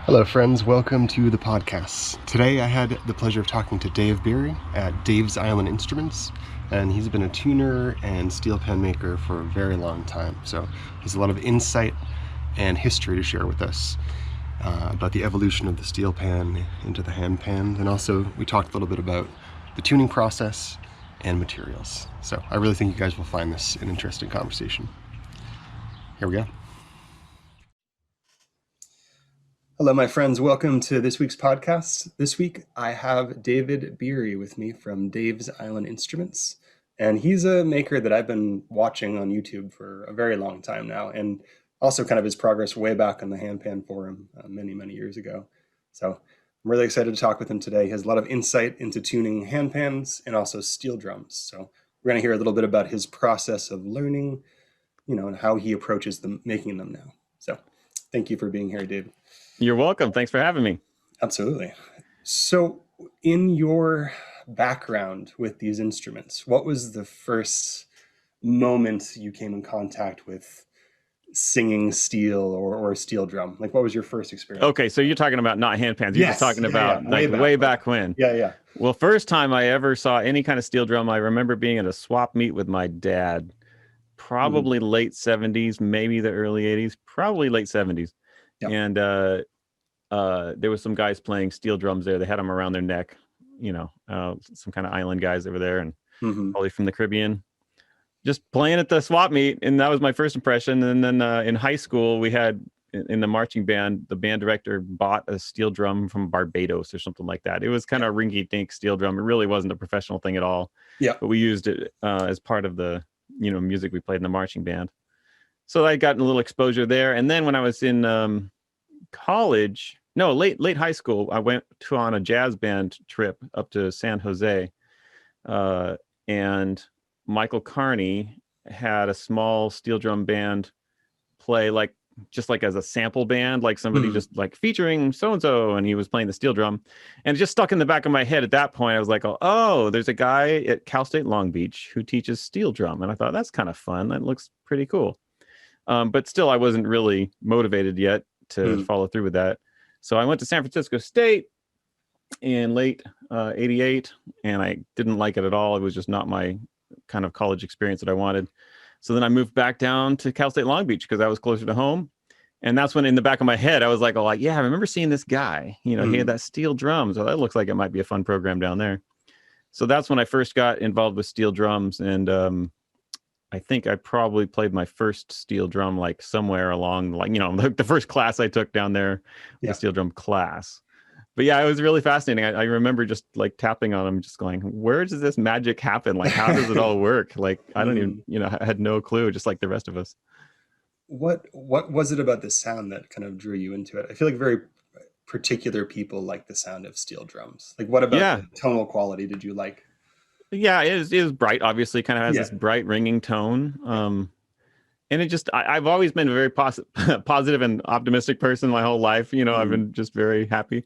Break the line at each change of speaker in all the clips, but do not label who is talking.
Hello, friends. Welcome to the podcast. Today I had the pleasure of talking to Dave Beery at Dave's Island Instruments, and he's been a tuner and steel pan maker for a very long time. So he has a lot of insight and history to share with us about the evolution of the steel pan into the hand pan, and also we talked a little bit about the tuning process and materials. So I really think you guys will find this an interesting conversation. Here we go. Hello, my friends. Welcome to this week's podcast. This week, I have David Beery with me from Dave's Island Instruments. And he's a maker that I've been watching on YouTube for a very long time now, and also kind of his progress way back on the Handpan forum many, many years ago. So I'm really excited to talk with him today. He has a lot of insight into tuning handpans and also steel drums. So we're going to hear a little bit about his process of learning, and how he approaches them, making them now. So thank you for being here, David.
You're welcome. Thanks for having me.
Absolutely. So in your background with these instruments, what was the first moment you came in contact with singing steel or steel drum? Like, what was your first experience?
Okay, so you're talking about not handpans. You're just talking about like way back when.
Yeah.
Well, first time I ever saw any kind of steel drum, I remember being at a swap meet with my dad, probably late 70s, maybe the early 80s, probably late 70s. Yep. And there was some guys playing steel drums there. They had them around their neck, some kind of island guys over there, and probably from the Caribbean, just playing at the swap meet. And that was my first impression. And then in high school, we had in the marching band, the band director bought a steel drum from Barbados or something like that. It was kind of a rinky-dink steel drum. It really wasn't a professional thing at all. Yeah. But we used it as part of the music we played in the marching band. So I got a little exposure there. And then when I was in college, late high school, I went on a jazz band trip up to San Jose. And Michael Carney had a small steel drum band play just like as a sample band, like somebody just like featuring so-and-so, and he was playing the steel drum. And it just stuck in the back of my head at that point. I was like, oh, there's a guy at Cal State Long Beach who teaches steel drum. And I thought, that's kind of fun. That looks pretty cool. But still, I wasn't really motivated yet to follow through with that. So I went to San Francisco State in late 88, and I didn't like it at all. It was just not my kind of college experience that I wanted. So then I moved back down to Cal State Long Beach because I was closer to home. And that's when in the back of my head, I was like, yeah, I remember seeing this guy. He had that steel drum. So that looks like it might be a fun program down there. So that's when I first got involved with steel drums. And I think I probably played my first steel drum like somewhere along the first class I took down there, the steel drum class. But yeah, it was really fascinating. I remember just like tapping on them, just going, where does this magic happen? Like, how does it all work? Like, I don't even, I had no clue, just like the rest of us.
What was it about the sound that kind of drew you into it? I feel like very particular people like the sound of steel drums. Like, what about the tonal quality did you like?
Yeah, it is bright, obviously, kind of has this bright ringing tone. And it just, I've always been a very positive and optimistic person my whole life. I've been just very happy.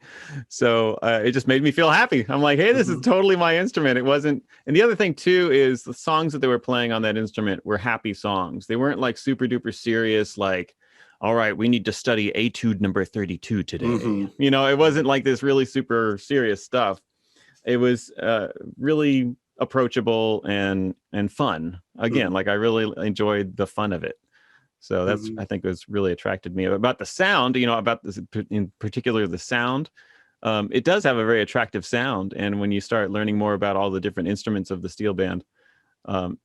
So it just made me feel happy. I'm like, hey, this is totally my instrument. It wasn't. And the other thing, too, is the songs that they were playing on that instrument were happy songs. They weren't like super duper serious, like, all right, we need to study Etude number 32 today. It wasn't like this really super serious stuff. It was really approachable and fun. Again, like I really enjoyed the fun of it. So that's I think was really attracted me about the sound, about this in particular, the sound. It does have a very attractive sound. And when you start learning more about all the different instruments of the steel band,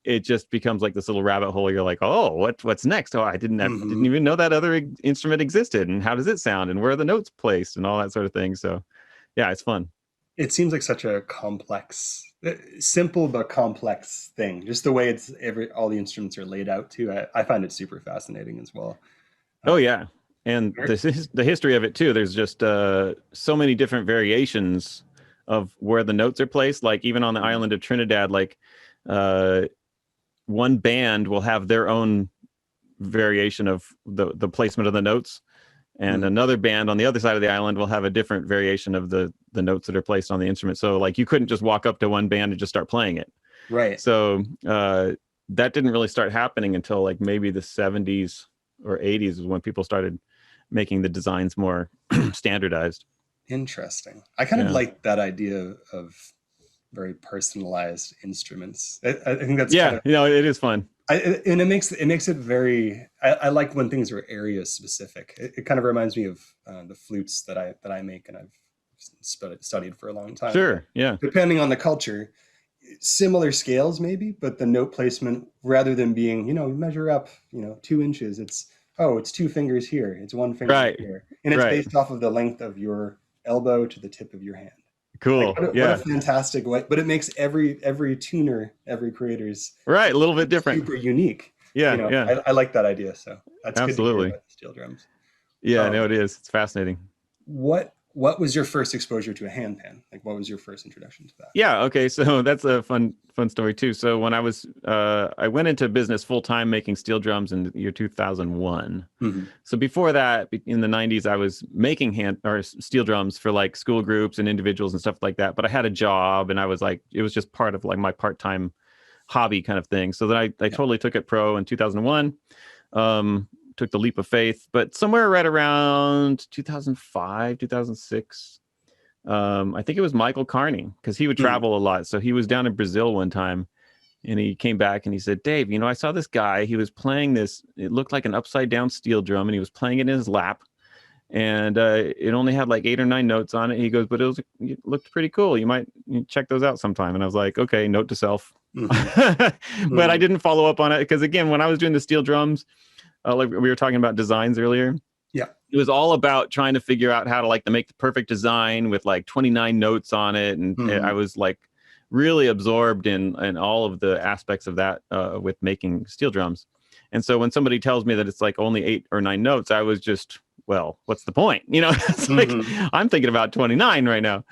it just becomes like this little rabbit hole. You're like, oh, what's next? Oh, I didn't even know that other instrument existed. And how does it sound? And where are the notes placed and all that sort of thing. So yeah, it's fun.
It seems like such a simple but complex thing. Just the way all the instruments are laid out too. I find it super fascinating as well.
Oh yeah, and the history of it too. There's just so many different variations of where the notes are placed. Like even on the island of Trinidad, like one band will have their own variation of the placement of the notes. And another band on the other side of the island will have a different variation of the notes that are placed on the instrument. So like you couldn't just walk up to one band and just start playing it. Right. So that didn't really start happening until like maybe the 70s or 80s is when people started making the designs more standardized.
Interesting. I kind of
Yeah.
like that idea of very personalized instruments. I think that's kind
Yeah,
of
it is fun.
and it makes it very. I like when things are area specific. It kind of reminds me of the flutes that I make, and I've studied for a long time.
Sure. Yeah.
Depending on the culture, similar scales maybe, but the note placement, rather than being, measure up, 2 inches, it's 2 fingers here, it's 1 finger
Right.
here, and it's
Right.
based off of the length of your elbow to the tip of your hand. Like
Cool.
what a
Yeah.
fantastic way, but it makes every tuner, every creator's
Right. A little bit different.
super unique.
Yeah. Yeah.
I like that idea, so that's good to hear
Absolutely.
about the steel drums.
Yeah. No,
Um,
it is. It's fascinating.
what was your first exposure to a handpan? Like, what was your first introduction to that?
Yeah. Okay. So that's a fun story too. So when I went into business full time making steel drums in the year 2001.
Hmm.
So before that, in the 90s, I was making hand or steel drums for like school groups and individuals and stuff like that. But I had a job, and I was like, it was just part of like my part-time hobby kind of thing. So then I
Yeah.
totally took it pro in 2001. Took the leap of faith, but somewhere right around 2005, 2006, I think it was Michael Carney, because he would
Mm.
travel a lot. So he was down in Brazil one time, and he came back and he said, Dave, I saw this guy. He was playing this. It looked like an upside down steel drum, and he was playing it in his lap. And it only had like 8 or 9 notes on it. He goes, but it looked pretty cool. You might check those out sometime. And I was like, okay, note to self.
Hmm.
But I
Hmm.
didn't follow up on it because, again, when I was doing the steel drums, like we were talking about designs earlier,
Yeah.
it was all about trying to figure out how to make the perfect design with like 29 notes on it. And I
Hmm.
was like really absorbed in all of the aspects of that with making steel drums. And so when somebody tells me that it's like only 8 or 9 notes, I was just, well, what's the point? It's like,
Hmm.
I'm thinking about 29 right now.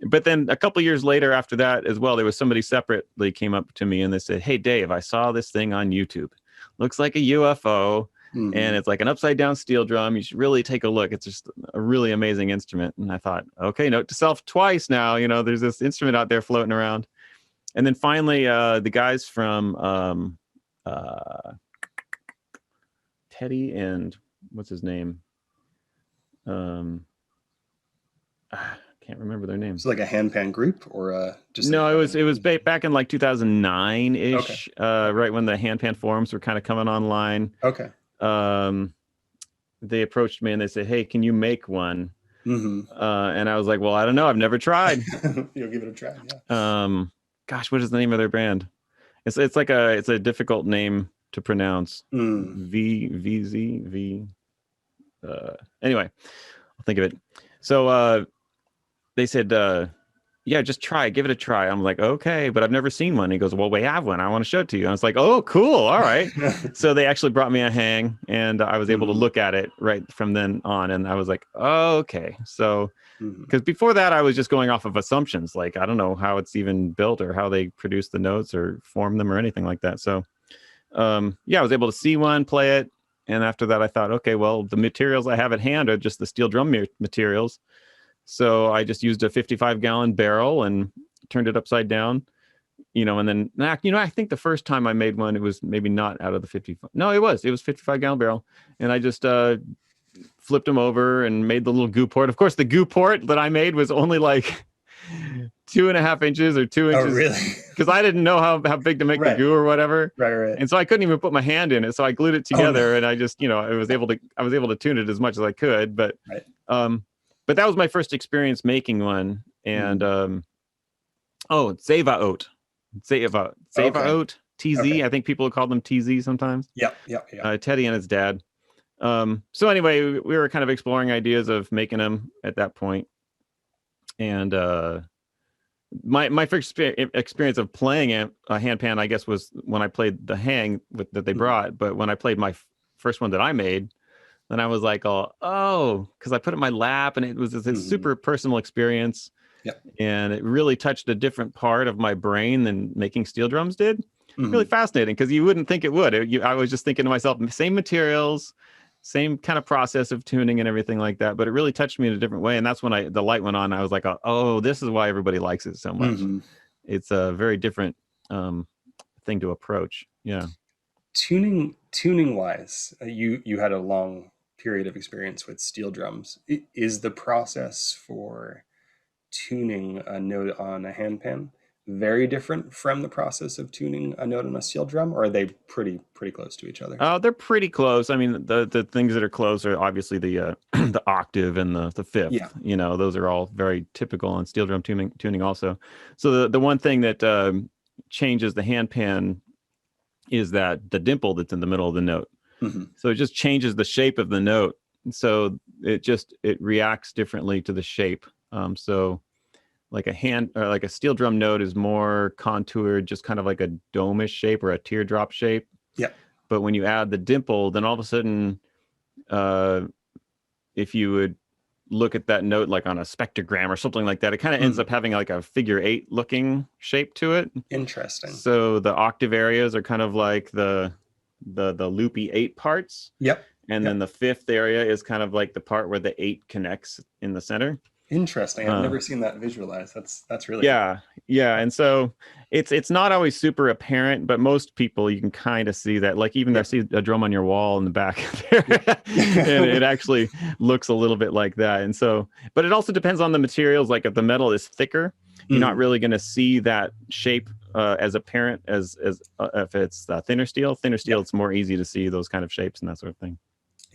But then a couple years later after that as well, there was somebody separately came up to me and they said, hey, Dave, I saw this thing on YouTube. Looks like a UFO. And
Hmm.
it's like an upside down steel drum. You should really take a look. It's just a really amazing instrument. And I thought, okay, note to self twice now. There's this instrument out there floating around. And then finally, the guys from uh, Teddy and what's his name? Can't remember their name.
So like a handpan group or just like
No,
a
it was
random.
back in like 2009
Okay.
ish, right when the handpan forums were kind of coming online.
Okay.
Um, they approached me and they said, "Hey, can you make one?"
Hmm.
And I was like, "Well, I don't know. I've never tried."
You'll give it a try. Yeah.
Gosh, what is the name of their band? It's like it's a difficult name to pronounce.
Mm.
V. Anyway, I'll think of it. So they said, yeah, just try, give it a try. I'm like, okay, but I've never seen one. He goes, well, we have one. I want to show it to you. And I was like, oh, cool. All right. So they actually brought me a hang, and I was able to
Hmm.
look at it right from then on. And I was like, oh, okay. So,
Hmm.
because before that, I was just going off of assumptions. Like, I don't know how it's even built or how they produce the notes or form them or anything like that. So, yeah, I was able to see one, play it. And after that, I thought, okay, well, the materials I have at hand are just the steel drum materials. So I just used a 55-gallon barrel and turned it upside down, and then, I think the first time I made one, it was maybe not out of the 55. No, it was 55-gallon barrel. And I just flipped them over and made the little goo port. Of course, the goo port that I made was only like 2.5 inches or two
Oh,
inches
really?
because I didn't know how big to make the
Right.
goo or whatever.
Right. Right.
And so I couldn't even put my hand in it. So I glued it
Oh, no.
together and I just, I was able to tune it as much as I could.
Right.
But that was my first experience making one. And,
Mm.
Zeva oat. Zeva
Okay.
oat, TZ.
Okay.
I think people call them TZ sometimes.
Yep. Yep. Yep.
Teddy and his dad. So anyway, we were kind of exploring ideas of making them at that point. And my first experience of playing a handpan, I guess, was when I played the hang that they
Mhm.
brought. But when I played my first one that I made, then I was like, oh, because I put it in my lap, and it was this
Mhm.
super personal experience.
Yep.
And it really touched a different part of my brain than making steel drums did. Really
Mhm.
fascinating, because you wouldn't think it would. I was just thinking to myself, same materials, same kind of process of tuning and everything like that. But it really touched me in a different way. And that's when the light went on. I was like, oh, this is why everybody likes it so much.
Mhm.
It's a very different thing to approach. Yeah.
Tuning wise, you had a long period of experience with steel drums. Is the process for tuning a note on a handpan very different from the process of tuning a note on a steel drum, or are they pretty close to each other?
They're pretty close. I mean, the things that are close are obviously the the octave and the
Yeah.
fifth. You know, those are all very typical on steel drum tuning also. So the one thing that changes the handpan is that the dimple that's in the middle of the note.
Hmm.
So it just changes the shape of the note. So it reacts differently to the shape. So like like a steel drum note is more contoured, just kind of like a domish shape or a teardrop shape.
Yeah.
But when you add the dimple, then all of a sudden, uh, if you would look at that note like on a spectrogram or something like that, it kind of ends up having like a figure eight looking shape to it.
Interesting.
So the octave areas are kind of like the loopy eight parts.
Yep.
And then the fifth area is kind of like the part where the eight connects in the center.
Interesting. I've never seen that visualized. That's really
Yeah, yeah. And so it's not always super apparent, but most people you can kind of see that. Like even I see a drum on your wall in the back there, and it actually looks a little bit like that. And so, but it also depends on the materials. Like if the metal is thicker, you're not really going to see that shape as apparent as if it's thinner steel. Thinner steel, it's more easy to see those kind of shapes and that sort of thing.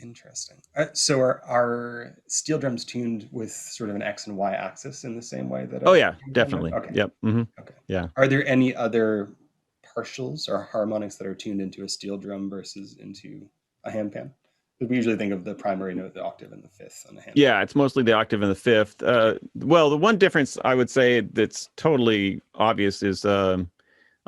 Interesting. So are steel drums tuned with sort of an X and Y axis in the same way that?
Oh yeah, definitely.
Okay.
Yep. Mm-hmm.
Okay.
Yeah.
Are there any other partials or harmonics that are tuned into a steel drum versus into a handpan? We usually think of the primary note, the octave, and the fifth on the handpan.
Yeah, it's mostly the octave and the fifth. Well, the one difference I would say that's totally obvious is on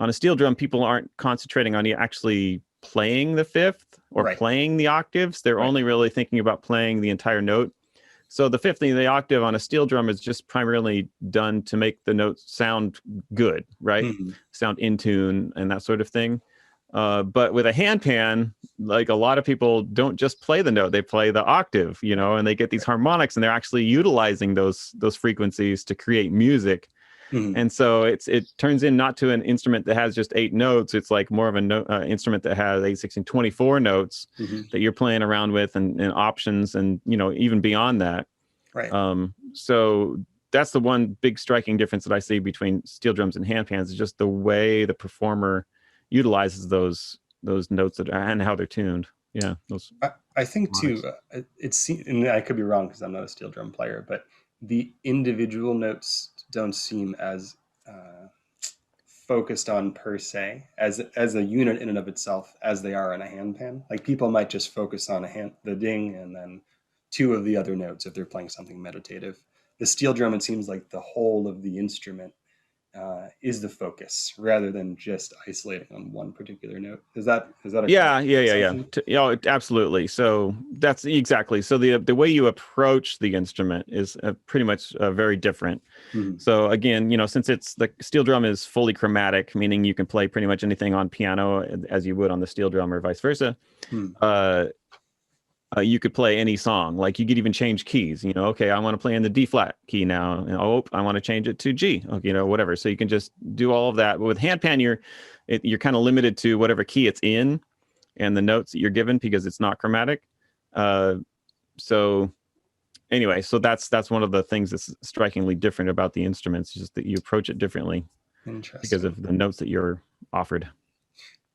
a steel drum, people aren't concentrating on actually playing the fifth or playing the octaves. They're only really thinking about playing the entire note. So the fifth and the octave on a steel drum is just primarily done to make the note sound good, right? Sound in tune and that sort of thing. But with a handpan, like a lot of people don't just play the note, they play the octave, you know, and they get these harmonics and they're actually utilizing those frequencies to create music. And so it turns in not to an instrument that has just 8 notes. It's like more of an instrument that has 8, 16, 24 notes that you're playing around with and options and, you know, even beyond that.
Right.
So that's the one big striking difference that I see between steel drums and handpans is just the way the performer utilizes those notes and how they're tuned. Yeah.
I think too, and I could be wrong because I'm not a steel drum player, but the individual notes don't seem as focused on per se as a unit in and of itself as they are in a handpan. Like people might just focus on the ding and then 2 of the other notes if they're playing something meditative. The steel drum, it seems like the whole of the instrument is the focus rather than just isolating on one particular note. Is that a
yeah, absolutely. So that's exactly. So the way you approach the instrument is pretty much very different. So again, you know, since the steel drum is fully chromatic, meaning you can play pretty much anything on piano as you would on the steel drum or vice versa. You could play any song. Like you could even change keys. You know, okay, I want to play in the D flat key now. And, I want to change it to G. Okay, you know, whatever. So you can just do all of that. But with handpan, you're kind of limited to whatever key it's in, and the notes that you're given because it's not chromatic. So anyway, so that's one of the things that's strikingly different about the instruments, just that you approach it differently because of the notes that you're offered.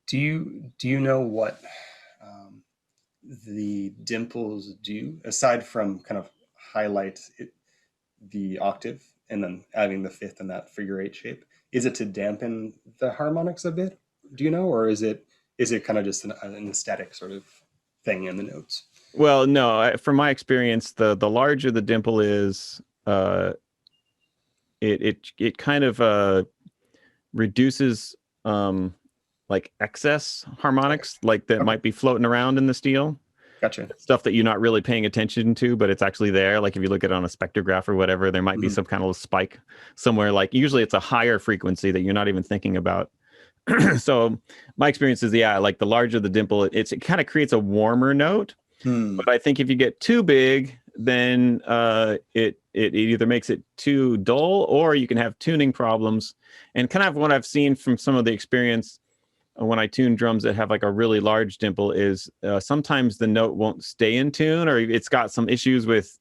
Do you know what the dimples do aside from kind of highlight the octave and then adding the fifth in that figure 8 shape? Is it to dampen the harmonics a bit? Do you know, or is it kind of just an aesthetic sort of thing in the notes?
Well, no. From my experience, the larger the dimple is, it kind of reduces like excess harmonics, like that might be floating around in the steel.
Gotcha.
Stuff that you're not really paying attention to, but it's actually there. Like if you look at it on a spectrograph or whatever, there might be some kind of spike somewhere. Like usually it's a higher frequency that you're not even thinking about. So my experience is, like the larger the dimple, it kind of creates a warmer note. But I think if you get too big, then it either makes it too dull or you can have tuning problems. And kind of what I've seen from some of the experience when I tune drums that have like a really large dimple is sometimes the note won't stay in tune, or it's got some issues with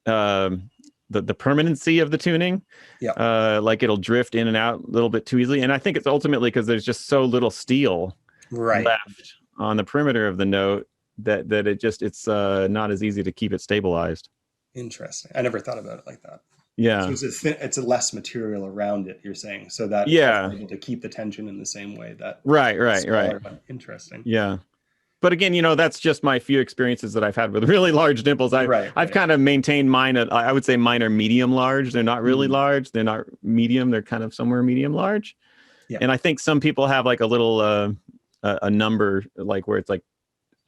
the permanency of the tuning.
Yeah.
Like it'll drift in and out a little bit too easily. And I think it's ultimately because there's just so little steel
Right.
left on the perimeter of the note that it's not as easy to keep it stabilized.
Interesting. I never thought about it like that. So
Yeah.
it's a less material around it, you're saying, so that it's
Yeah.
able to keep the tension in the same way that
Right.
a
Right. Right.
smaller one. Interesting.
Yeah. But again, that's just my few experiences that I've had with really large dimples.
Right.
I've
Right.
kind of maintained mine at, I would say mine are medium large. They're not really
Mhm.
large. They're not medium. They're kind of somewhere medium large.
Yeah.
And I think some people have like a little a number like where it's like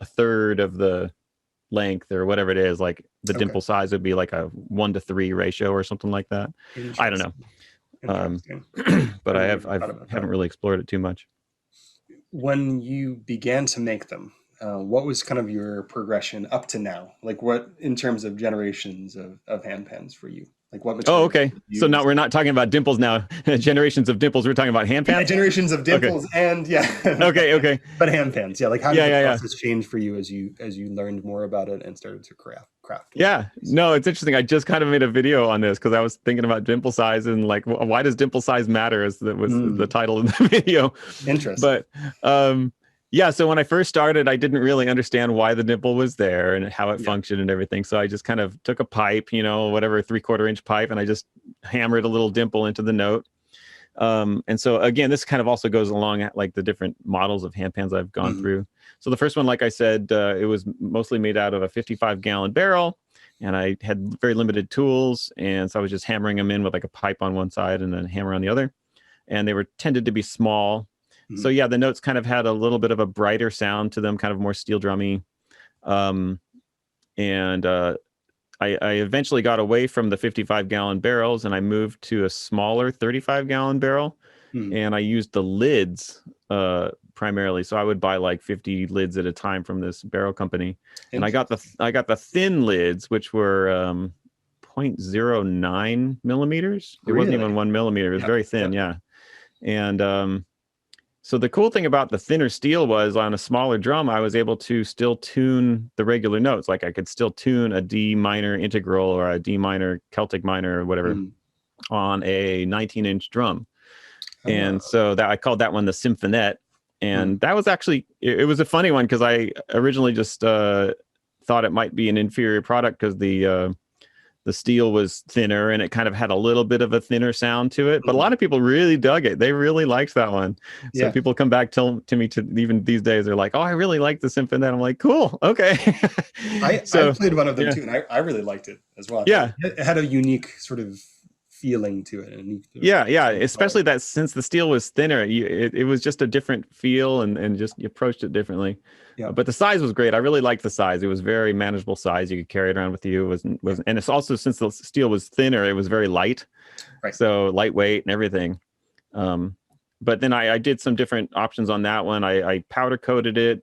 a third of the length or whatever it is. Like the
Okay.
dimple size would be like a 1-to-3 ratio or something like that. I don't know.
Interesting.
Um,
Interesting.
but
I never
I
thought about that.
haven't really explored it too much.
When you began to make them, what was kind of your progression up to now? Like what, in terms of generations of handpans for you? Like what
Oh,
materials
okay.
did
So
you
now
use?
we're not talking about dimples now. Generations of dimples. We're talking about
Yeah,
handpans.
generations of
Okay.
dimples and yeah,
Okay. Okay.
but handpans. Yeah, like how did
Yeah.
the
Yeah. Yeah.
process change for you as you learned more about it and started to craft more
Yeah,
pieces?
no, it's interesting. I just kind of made a video on this because I was thinking about dimple size and like, why does dimple size matter? As that was the
Mm,
title of the video.
interesting.
But um, yeah, so when I first started, I didn't really understand why the dimple was there and how it
Yeah.
functioned and everything. So I just kind of took a pipe, whatever 3/4 inch pipe, and I just hammered a little dimple into the note. And so again, this kind of also goes along at like the different models of handpans I've gone
Hmm.
through. So the first one, like I said, it was mostly made out of a 55-gallon barrel, and I had very limited tools, and so I was just hammering them in with like a pipe on one side and then hammer on the other. And they were tended to be small. So
Hmm.
yeah, the notes kind of had a little bit of a brighter sound to them, kind of more steel drummy. Um, and I eventually got away from the 55-gallon barrels and I moved to a smaller 35-gallon barrel,
Hmm.
and I used the lids primarily. So I would buy like 50 lids at a time from this barrel company, and
Interesting.
I got the thin lids, which were 0.09 millimeters. It wasn't
Really?
even 1 millimeter. It was
Yeah.
very
Yeah.
thin, yeah. And so the cool thing about the thinner steel was on a smaller drum, I was able to still tune the regular notes. Like I could still tune a D minor integral or a D minor Celtic minor or whatever
Hmm.
on a 19-inch drum.
Ah.
And so that I called that one the Symphonette.
Hmm.
And that was actually, it was a funny one because I originally just thought it might be an inferior product because the steel was thinner and it kind of had a little bit of a thinner sound to it. But a
Hmm.
lot of people really dug it. They really liked that one. So
Yeah.
people come back to me to even these days. They're like, "Oh, I really like the Symphonette." I'm like, "Cool, okay."
I've
So
played one of them
yeah,
too, and I really liked it as well. I thought
yeah,
it had a unique sort of feeling to it, and a unique
yeah.
sort of color.
Especially that since the steel was thinner, it was just a different feel and just you approached it differently.
Yeah.
But the size was great. I really liked the size. It was very manageable size. You could carry it around with you. It
Yeah.
wasn't, and it's also since the steel was thinner, it was very light.
Right.
So lightweight and everything. Um, but then I did some different options on that one. I powder coated it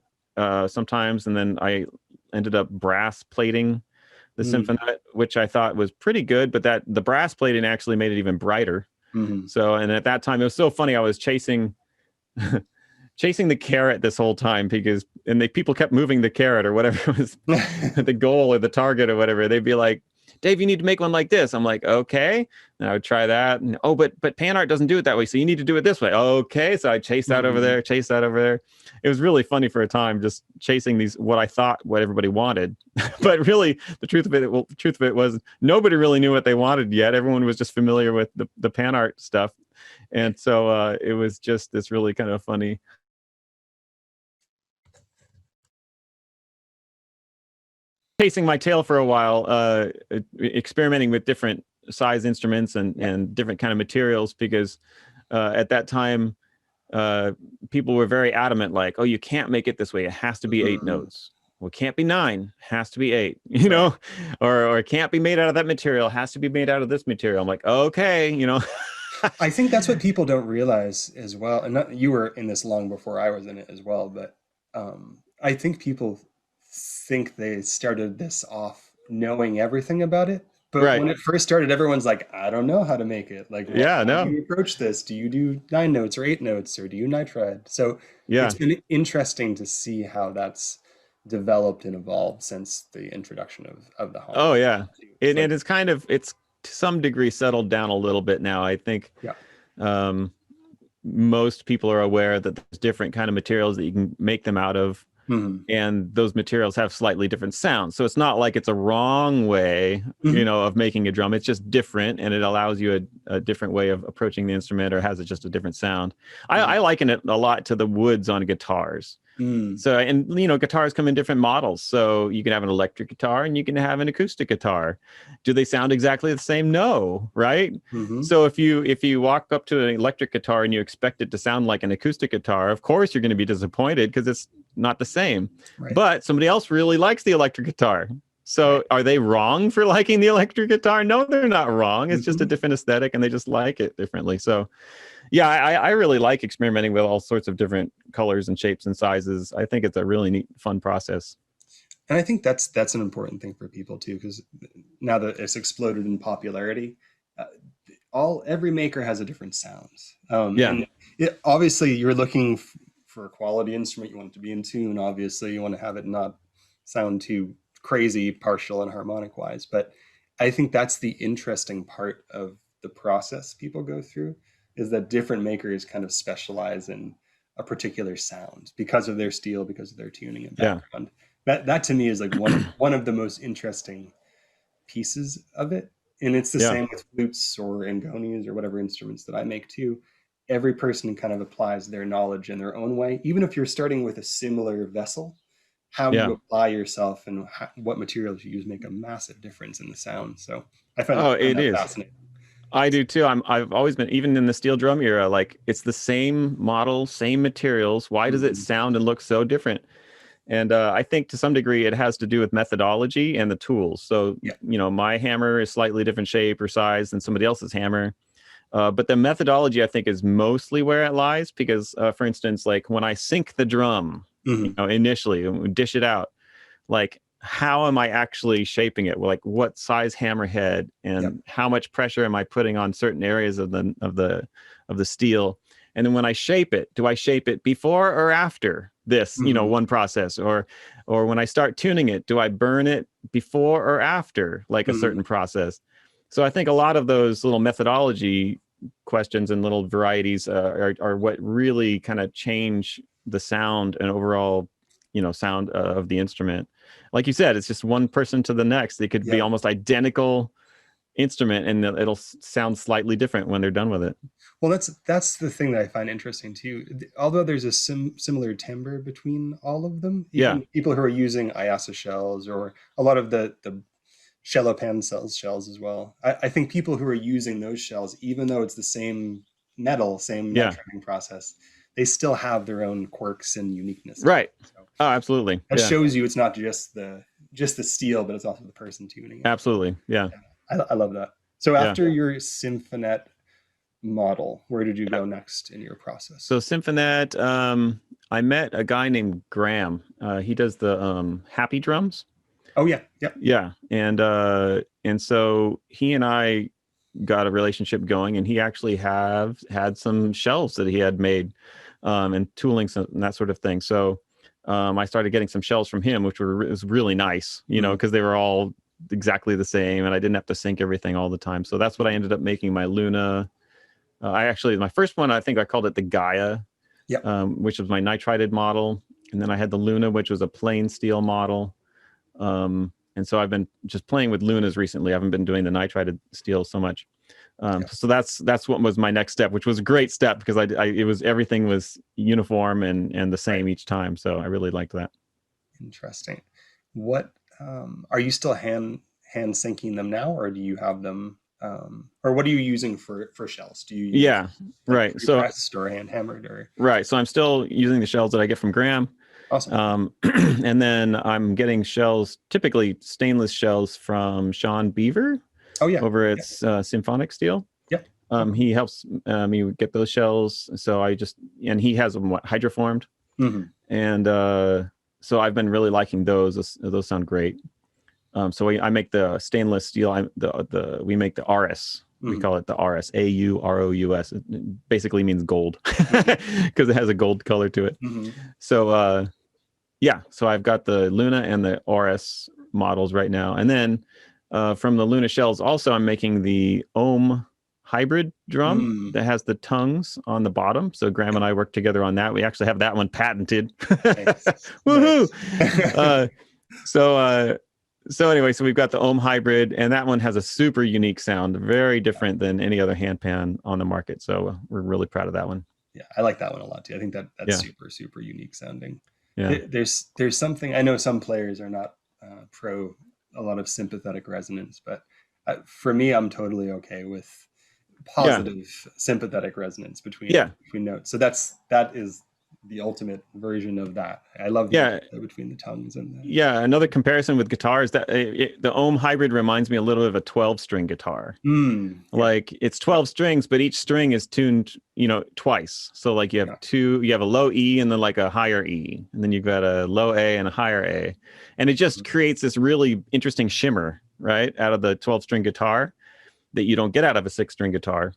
sometimes, and then I ended up brass plating the
Mm.
Symphonette, which I thought was pretty good. But that the brass plating actually made it even brighter.
Hmm.
So, and at that time, it was so funny. I was chasing chasing the carrot this whole time because and people kept moving the carrot or whatever was the goal or the target or whatever. They'd be like, Dave, you need to make one like this. I'm like, okay. And I would try that. And, oh, but pan art doesn't do it that way. So you need to do it this way. Okay. So I chased that over
Hmm.
there, chased that over there. It was really funny for a time, just chasing these what I thought what everybody wanted. But really the truth of it was nobody really knew what they wanted yet. Everyone was just familiar with the pan art stuff. And so it was just this really kind of funny chasing my tail for a while, experimenting with different size instruments
Yeah.
and different kind of materials because at that time people were very adamant, like, "Oh, you can't make it this way. It has to be 8
Hmm.
notes. Well, it can't be 9. It has to be 8.
Right.
Or it can't be made out of that material. It has to be made out of this material." I'm like, "Okay."
I think that's what people don't realize as well. And not, you were in this long before I was in it as well, but I think people think they started this off knowing everything about it, But
Right.
when it first started, everyone's like, I don't know how to make it. Like,
Yeah,
how do
no.
you approach this? Do you do 9 notes or 8 notes, or do you nitride? So it's
Yeah.
been interesting to see how that's developed and evolved since the introduction of the
Oh,
Handpan.
yeah.
It's like,
It's to some degree settled down a little bit now. I think
yeah.
um, most people are aware that there's different kind of materials that you can make them out of,
Hmm.
and those materials have slightly different sounds. So it's not like it's a wrong way,
Hmm.
of making a drum. It's just different, and it allows you a different way of approaching the instrument, or has it just a different sound. I liken it a lot to the woods on guitars.
Mm.
So, and guitars come in different models. So you can have an electric guitar and you can have an acoustic guitar. Do they sound exactly the same? No, right?
Hmm.
So if you walk up to an electric guitar and you expect it to sound like an acoustic guitar, of course you're going to be disappointed because it's not the same.
Right.
But somebody else really likes the electric guitar.
Right.
So are they wrong for liking the electric guitar? No, they're not wrong. It's just a
Hmm.
different aesthetic and they just like it differently. So yeah, I really like experimenting with all sorts of different colors and shapes and sizes. I think it's a really neat, fun process.
And I think that's an important thing for people too, because now that it's exploded in popularity, uh, every maker has a different sound.
Yeah,
And obviously, you're looking for a quality instrument. You want it to be in tune. Obviously, you want to have it not sound too crazy, partial and harmonic wise. But I think that's the interesting part of the process people go through, is that different makers kind of specialize in a particular sound because of their steel, because of their tuning and
yeah,
background. That to me is like one of the most interesting pieces of it. And it's the
yeah,
same with flutes or ngonias or whatever instruments that I make too. Every person kind of applies their knowledge in their own way. Even if you're starting with a similar vessel, how
yeah.
you apply yourself and what materials you use make a massive difference in the sound. So
Oh,
find
it
that
is.
fascinating.
I do too. I've always been, even in the steel drum era, like it's the same model, same materials. Why does it
Mhm.
sound and look so different? And I think to some degree it has to do with methodology and the tools. So,
Yeah.
my hammer is slightly different shape or size than somebody else's hammer. But the methodology, I think, is mostly where it lies because, for instance, like when I sync the drum,
Hmm.
initially, and we dish it out, like how am I actually shaping it? Like what size hammerhead
Yep.
and how much pressure am I putting on certain areas of the steel? And then when I shape it, do I shape it before or after this,
Hmm.
one process? Or when I start tuning it, do I burn it before or after like a
Hmm.
certain process? So I think a lot of those little methodology questions and little varieties are what really kind of change the sound and overall, sound of the instrument. Like you said, it's just one person to the next. They could be
Yep.
almost identical instrument, and it'll sound slightly different when they're done with it.
Well, that's the thing that I find interesting too. Although there's a similar timbre between all of them,
Yeah,
even people who are using IASA shells or a lot of the Steelpan shells as well. I think people who are using those shells, even though it's the same metal, same
yeah,
nitriding process, they still have their own quirks and uniqueness about
right.
it. So
Oh, absolutely.
that
Yeah,
shows you it's not just the steel, but it's also the person tuning it.
absolutely. Yeah,
I love that. So
yeah.
after your Symphonet model, where did you go next in your
So
process?
Symphonet, I met a guy named Graham. He does the happy drums.
Oh yeah, yep.
Yeah, and so he and I got a relationship going, and he actually have had some shelves that he had made, and tooling and that sort of thing. So I started getting some shelves from him, which was really nice,
Mm,
because they were all exactly the same, and I didn't have to sync everything all the time. So that's what I ended up making my Luna. My first one, I think I called it the Gaia,
yep.
which was my nitrided model, and then I had the Luna, which was a plain steel model. And so I've been just playing with Lunas recently. I haven't been doing the nitrided steel so much.
Yep.
So that's what was my next step, which was a great step because it was everything was uniform and the
Right.
same each time. So I really liked that.
Interesting. What are you still hand syncing them now, or do you have them? Or what are you using for shells? Do you use
Yeah,
like
right. So
pre-pressed or hand hammered or
right. So I'm still using the shells that I get from Graham.
awesome?
And then I'm getting shells, typically stainless shells from Sean Beaver
Oh yeah.
over at
Yep.
Symphonic Steel.
Yep. Okay.
He helps me get those shells. So and he has them hydroformed.
Hmm.
And so I've been really liking those. Those sound great. So I make the stainless steel. We make the RS. We
Mm-hmm.
call it the RS, AUROUS. It basically means gold
Mm-hmm.
because it has a gold color to it.
Mm-hmm.
So yeah, so I've got the Luna and the RS models right now, and then from the Luna shells, also I'm making the Ohm hybrid drum
Mm.
that has the tongues on the bottom. So Graham and I work together on that. We actually have that one patented.
Nice.
Woohoo!
Nice.
So so anyway, so we've got the Ohm hybrid, and that one has a super unique sound, very different than any other handpan on the market. So we're really proud of that one.
Yeah, I like that one a lot too. I think that that's
Yeah,
super, super unique sounding.
yeah,
There's something, I know some players are not pro a lot of sympathetic resonance, but for me, I'm totally okay with
yeah,
positive sympathetic resonance
yeah,
between notes. So that is the ultimate version of that. I love the
yeah.
interplay between the tongues and the.
Yeah, another comparison with guitars that the Ohm hybrid reminds me a little bit of a 12-string guitar.
Yeah,
Like it's 12 strings, but each string is tuned, twice. So like
yeah.
you have a low E and then like a higher E, and then you've got a low A and a higher A. And it just creates this really interesting shimmer, right, out of the 12-string guitar that you don't get out of a 6-string guitar.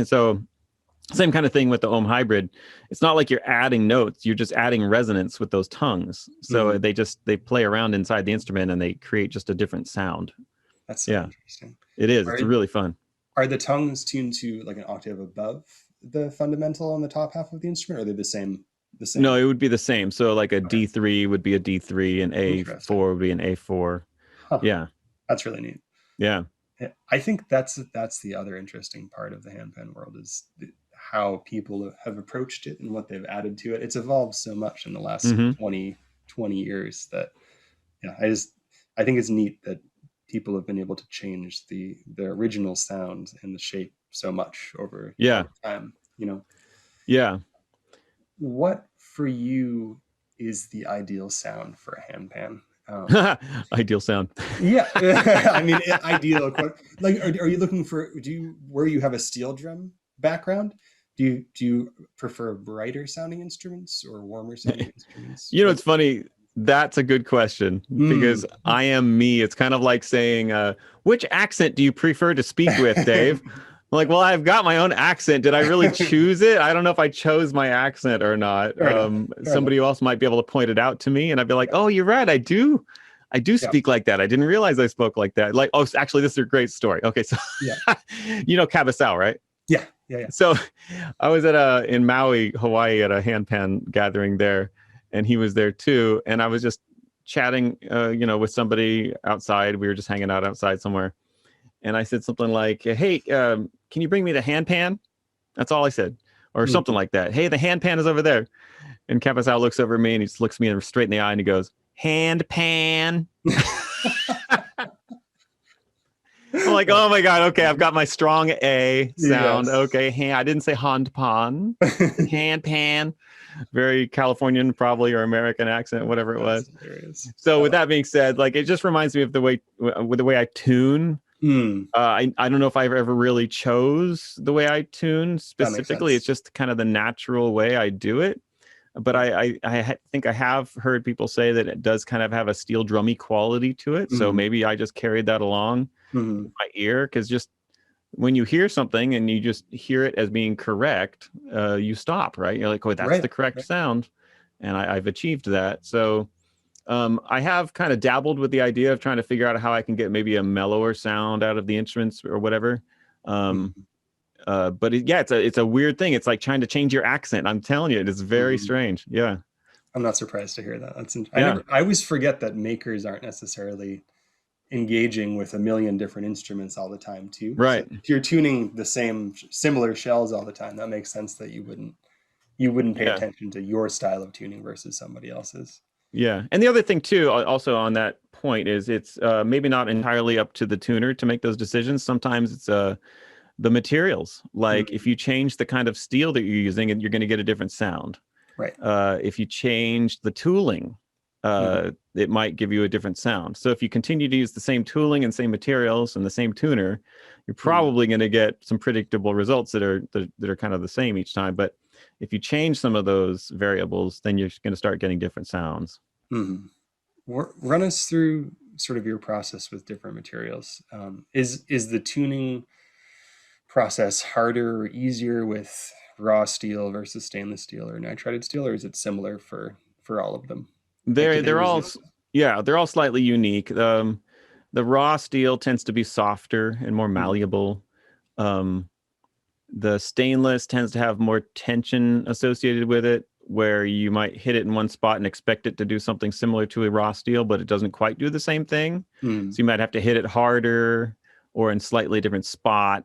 So same kind of thing with the Ohm hybrid. It's not like you're adding notes, you're just adding resonance with those tongues. So
Mhm.
they play around inside the instrument and they create just a different sound.
That's so
Yeah,
interesting.
it is.
Are
It's really fun.
are the tongues tuned to like an octave above the fundamental on the top half of the instrument, or are they the same? The
No,
same.
it would be the same. So like a
Okay.
D3 would be a D3 and
Interesting.
A4 would be an A4.
Huh.
Yeah.
That's really neat.
Yeah.
Yeah, I think that's the other interesting part of the handpan world is how people have approached it and what they've added to it. It's evolved so much in the last
Hmm.
20 years that yeah, I think it's neat that people have been able to change the original sound and the shape so much
Yeah.
over time.
Yeah.
What for you is the ideal sound for a handpan? Um,
Ideal sound.
yeah, I mean, ideal. Like, are you looking for? Where you have a steel drum background? Do you prefer brighter sounding instruments or warmer sounding instruments?
It's funny. That's a good question
Hmm.
because I am me. It's kind of like saying, which accent do you prefer to speak with, Dave? I'm like, well, I've got my own accent. Did I really choose it? I don't know if I chose my accent or not.
Fair enough. Fair enough.
Somebody else might be able to point it out to me, and I'd be like, oh, you're right. I do. I do
Yeah.
speak like that. I didn't realize I spoke like that. Like, oh, actually, this is a great story. Okay, so
Yeah.
Cabasau, right?
Yeah. Yeah. Yeah.
So I was in Maui, Hawaii, at a handpan gathering there, and he was there too. And I was just chatting, with somebody outside. We were just hanging out outside somewhere, and I said something like, "Hey, can you bring me the handpan?" That's all I said, or something
Mhm.
like that. Hey, the handpan is over there. And Kapasau looks over at me and he just looks me straight in the eye and he goes, "Handpan." I'm like, oh my God, okay, I've got my strong A sound.
Yes.
Okay, I didn't say handpan, handpan. Very Californian, probably, or American accent, whatever it
That's
was.
hilarious.
So
I
with
love
that being said, like it just reminds me of the way I tune.
it.
I don't know if I've ever really chose the way I tune
That makes
specifically. It's
sense.
just kind of the natural way I do it. But
Yeah.
I think I have heard people say that it does kind of have a steel drummy quality to it. So
Mhm.
maybe I just carried that along in
Mhm.
my ear because just when you hear something and you just hear it as being correct, you stop, right? You're like, oh, that's the
Right.
correct
Right.
sound. And I've achieved that. So I have kind of dabbled with the idea of trying to figure out how I can get maybe a mellower sound out of the instruments or whatever. Um,
Mhm.
but it's a weird thing. It's like trying to change your accent. I'm telling you, it is very
Mhm.
strange. Yeah.
I'm not surprised to hear that.
Yeah.
I always forget that makers aren't necessarily engaging with a million different instruments all the time too. So
Right.
if you're tuning the same similar shells all the time, that makes sense that you wouldn't pay
Yeah.
attention to your style of tuning versus somebody else's.
Yeah. And the other thing too, also on that point, is it's maybe not entirely up to the tuner to make those decisions. Sometimes it's the materials. Like if
Mhm.
you change the kind of steel that you're using, you're going to get a different sound.
Right.
If you change the tooling,
Mhm.
it might give you a different sound. So if you continue to use the same tooling and same materials and the same tuner, you're
Mhm.
probably going to get some predictable results that are kind of the same each time. But if you change some of those variables, then you're going to start getting different sounds.
Mhm. Run us through sort of your process with different materials. Is the tuning process harder or easier with raw steel versus stainless steel or nitrided steel, or is it similar for all of them? Like, do they
They're all
resist?
yeah, they're all slightly unique. The raw steel tends to be softer and more
Mm,
malleable. Um, the stainless tends to have more tension associated with it, where you might hit it in one spot and expect it to do something similar to a raw steel, but it doesn't quite do the same thing.
mm,
So you might have to hit it harder or in slightly different spot.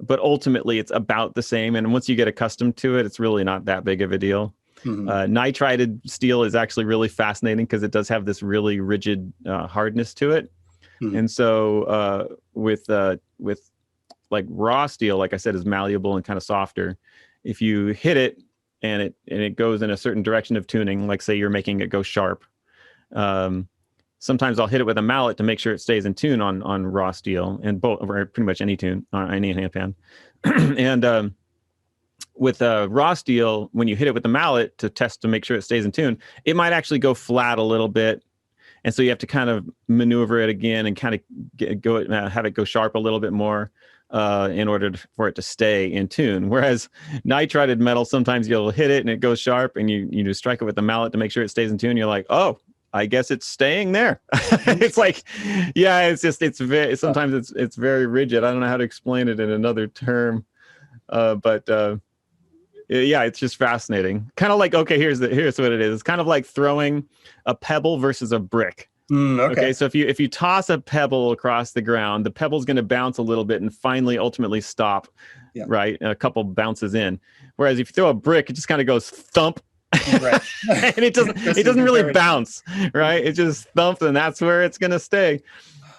But ultimately, it's about the same. And once you get accustomed to it, it's really not that big of a deal.
mm,
Nitrided steel is actually really fascinating because it does have this really rigid hardness to it.
mm,
And so with like raw steel, like I said, is malleable and kind of softer. If you hit it and it goes in a certain direction of tuning, like say you're making it go sharp, um, sometimes I'll hit it with a mallet to make sure it stays in tune on raw steel and both or pretty much any tune on any handpan. And with raw steel, when you hit it with the mallet to test to make sure it stays in tune, it might actually go flat a little bit, and so you have to kind of maneuver it again and kind of have it go sharp a little bit more in order for it to stay in tune. Whereas nitrided metal, sometimes you'll hit it and it goes sharp, and you just strike it with the mallet to make sure it stays in tune. You're like, oh, I guess it's staying there. It's like, yeah, it's very sometimes it's very rigid. I don't know how to explain it in another term, but yeah, it's just fascinating. Kind of like, okay, here's what it is. It's kind of like throwing a pebble versus a brick. Okay,
okay.
so if you toss a pebble across the ground, the pebble's going to bounce a little bit and finally ultimately stop,
Yeah.
right? A couple bounces in. Whereas if you throw a brick, it just kind of goes thump.
Right.
And it doesn't really bounce, right? It just thumps, and that's where it's going to stay.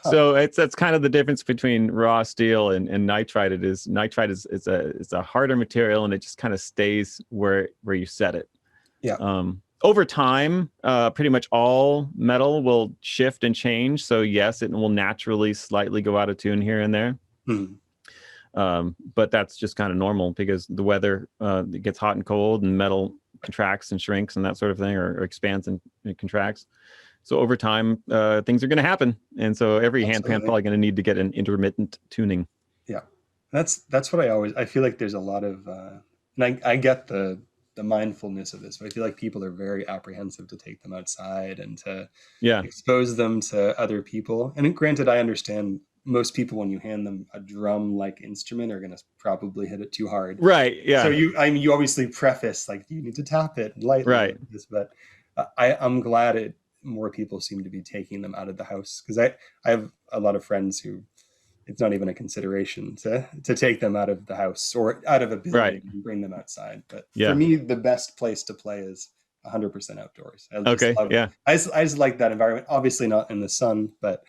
Huh.
So that's kind of the difference between raw steel and nitrided. Nitride is a harder material, and it just kind of stays where you set it.
Yeah.
Over time, pretty much all metal will shift and change. So yes, it will naturally slightly go out of tune here and there.
Mm,
But that's just kind of normal because the weather it gets hot and cold, and metal contracts and shrinks and that sort of thing, or expands and contracts. So over time, things are going to happen, and so every handpan
absolutely.
probably going to need to get an intermittent tuning.
Yeah. That's what I feel like there's a lot of, and I get the mindfulness of this, but I feel like people are very apprehensive to take them outside and to
Yeah.
expose them to other people. And granted, I understand most people, when you hand them a drum like instrument, are going to probably hit it too hard.
Right.
So
Yeah.
you obviously preface like you need to tap it lightly
Right.
like this, but I'm glad more people seem to be taking them out of the house, because I have a lot of friends who it's not even a consideration to take them out of the house or out of a
Right.
building and bring them outside. But for
Yeah.
me, the best place to play is 100% outdoors. I just
Okay.
love,
Yeah.
I just like that environment. Obviously not in the sun, but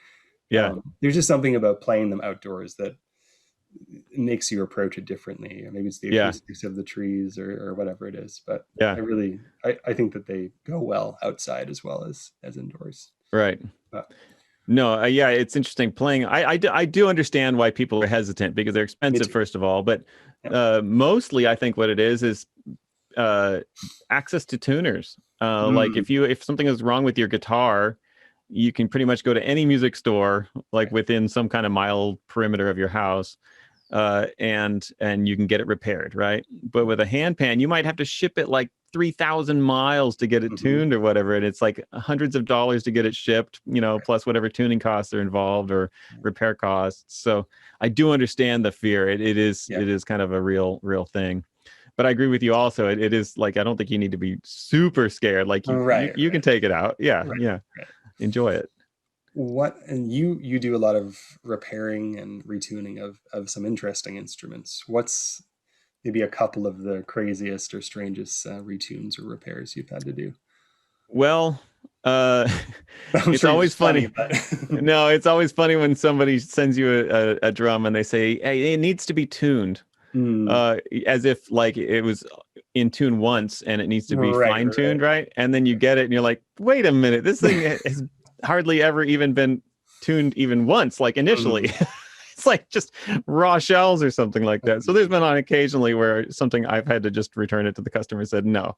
Yeah.
there's just something about playing them outdoors that makes you approach it differently. Maybe it's the
Yeah.
acoustics of the trees or whatever it is. But
Yeah.
I think that they go well outside as well as indoors.
Right.
But
No, yeah, it's interesting playing. I do understand why people are hesitant because they're
me
expensive,
too.
first of all. But
Yeah.
mostly, I think what it is uh, access to tuners. Like
Mm,
if something is wrong with your guitar, you can pretty much go to any music store, like
right.
within some kind of mile perimeter of your house, and you can get it repaired, right? But with a handpan, you might have to ship it like 3,000 miles to get it
Hmm.
tuned or whatever, and it's like hundreds of dollars to get it shipped,
Right.
plus whatever tuning costs are involved or repair costs. So I do understand the fear.
Yeah.
It is kind of a real thing. But I agree with you also. It is like I don't think you need to be super scared. Like
Right.
you can
Right.
take it out. Yeah,
Right.
yeah.
Right.
Enjoy it.
What, and you do a lot of repairing and retuning of some interesting instruments. What's maybe a couple of the craziest or strangest retunes or repairs you've had to do?
Well, uh,
I'm
it's
sure
always
it's funny,
funny.
but
No, it's always funny when somebody sends you a drum and they say, "Hey, it needs to be tuned,"
mm,
as if like it was in tune once and it needs to be
right,
fine tuned,
right.
right? And then you get it and you're like, "Wait a minute, this thing has hardly ever even been tuned even once, like initially."
Mm,
It's like just raw shells or something like that. So there's
mm,
been on occasionally where something I've had to just return it to the customer and said, "No,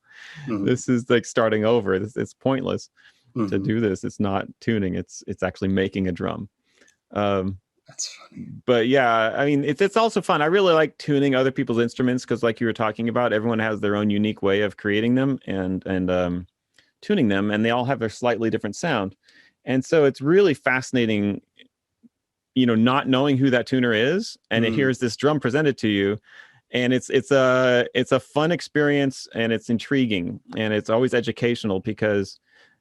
mm,
this is like starting over. It's pointless." to
Mm-hmm.
do this. It's not tuning, it's actually making a drum. um
That's funny.
but yeah, I mean, it's also fun. I really like tuning other people's instruments because, like you were talking about, everyone has their own unique way of creating them and tuning them, and they all have their slightly different sound. And so it's really fascinating, not knowing who that tuner is, and it
Mm,
hears this drum presented to you, and it's a fun experience, and it's intriguing, and it's always educational because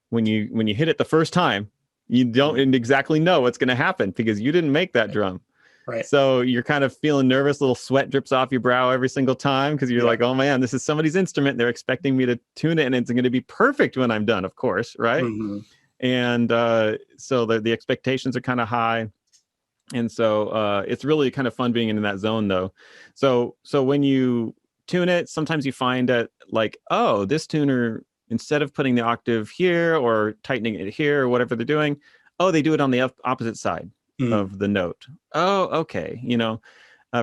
when you hit it the first time, you don't
mm,
exactly know what's going to happen because you didn't make that
right.
drum.
Right.
So you're kind of feeling nervous, little sweat drips off your brow every single time because you're
Yeah.
like, oh man, this is somebody's instrument. They're expecting me to tune it, and it's going to be perfect when I'm done, of course, right?
Mm-hmm.
And so the expectations are kind of high. And so it's really kind of fun being in that zone, though. So when you tune it, sometimes you find that, like, oh, this tuner, instead of putting the octave here or tightening it here or whatever they're doing, oh, they do it on the opposite side
Mm,
of the note. Oh, okay.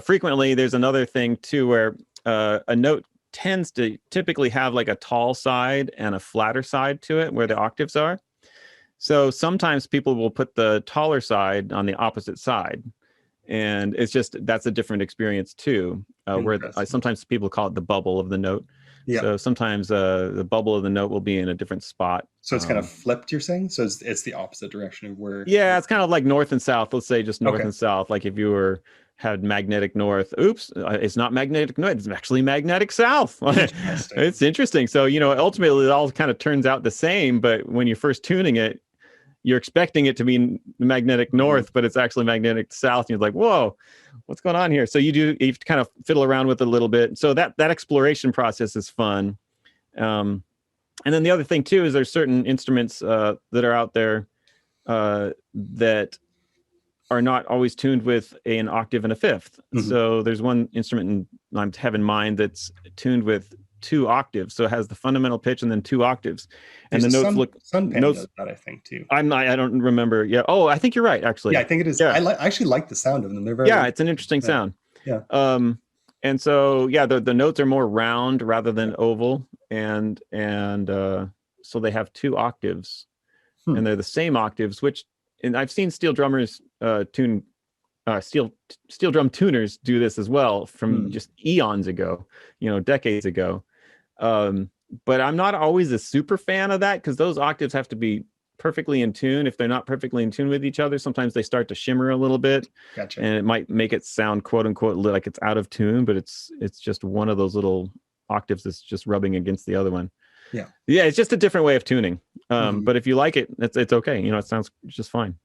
Frequently there's another thing too where a note tends to typically have like a tall side and a flatter side to it where the octaves are. So sometimes people will put the taller side on the opposite side, and it's just that's a different experience too. Where
interesting.
sometimes people call it the bubble of the note.
Yeah.
So sometimes the bubble of the note will be in a different spot.
So it's kind of flipped, you're saying? So it's the opposite direction of
Yeah,
where
it's kind of like north and south. Let's say just north
okay.
and south. Like if you had magnetic north, oops, it's not magnetic north. It's actually magnetic south.
Interesting.
It's interesting. So ultimately it all kind of turns out the same. But when you're first tuning it, you're expecting it to be magnetic
Mm,
north, but it's actually magnetic south. And you're like, whoa, what's going on here? So you have to kind of fiddle around with it a little bit. So that exploration process is fun. Um, and then the other thing too is there's certain instruments that are out there that are not always tuned with an octave and a fifth.
mhm.
So there's one instrument I have in mind that's tuned with 2 octaves. So it has the fundamental pitch and then 2 octaves. And
There's
the
a
notes
Sunpan
notes.
does that, I think, too.
I don't remember. Yeah. Oh, I think you're right,
Yeah,
actually.
I think it is.
Yeah.
I actually like the sound of them. They're
Yeah,
very
it's an interesting
yeah.
sound.
Yeah.
Um, and so yeah, the notes are more round rather than oval, and so they have 2 octaves,
Hmm.
and they're the same octaves. And I've seen steel drummers tune steel drum tuners do this as well from
Hmm.
just eons ago, decades ago. Um, but I'm not always a super fan of that because those octaves have to be perfectly in tune. If they're not perfectly in tune with each other, sometimes they start to shimmer a little bit,
Gotcha.
and it might make it sound quote unquote like it's out of tune, but it's just one of those little octaves that's just rubbing against the other one.
Yeah.
Yeah, it's just a different way of tuning.
Mhm.
But if you like it, it's okay. It sounds just fine.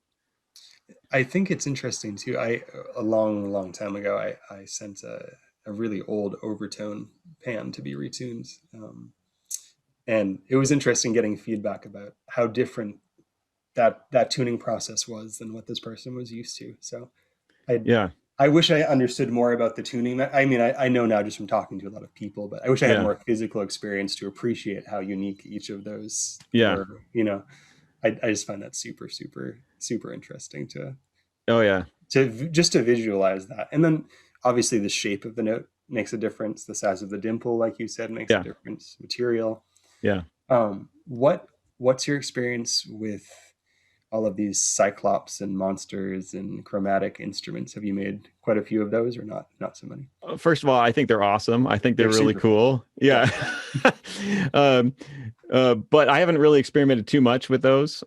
I think it's interesting too. A long, long time ago, I sent a really old overtone pan to be retuned, and it was interesting getting feedback about how different that tuning process was than what this person was used to. So I
Yeah,
I wish I understood more about the tuning. I mean, I know now just from talking to a lot of people, but I wish I had
yeah,
more physical experience to appreciate how unique each of those
yeah.
were. I just find that super, super, super interesting
Oh yeah,
just to visualize that. And then obviously the shape of the note makes a difference. The size of the dimple, like you said, makes a
yeah,
difference. Material.
yeah.
What's your experience with all of these cyclops and monsters and chromatic instruments? Have you made quite a few of those, or not so many?
First of all, I think they're awesome. I think they're
They're
really
super fun.
cool.
Yeah.
Yeah. um, but I haven't really experimented too much with those.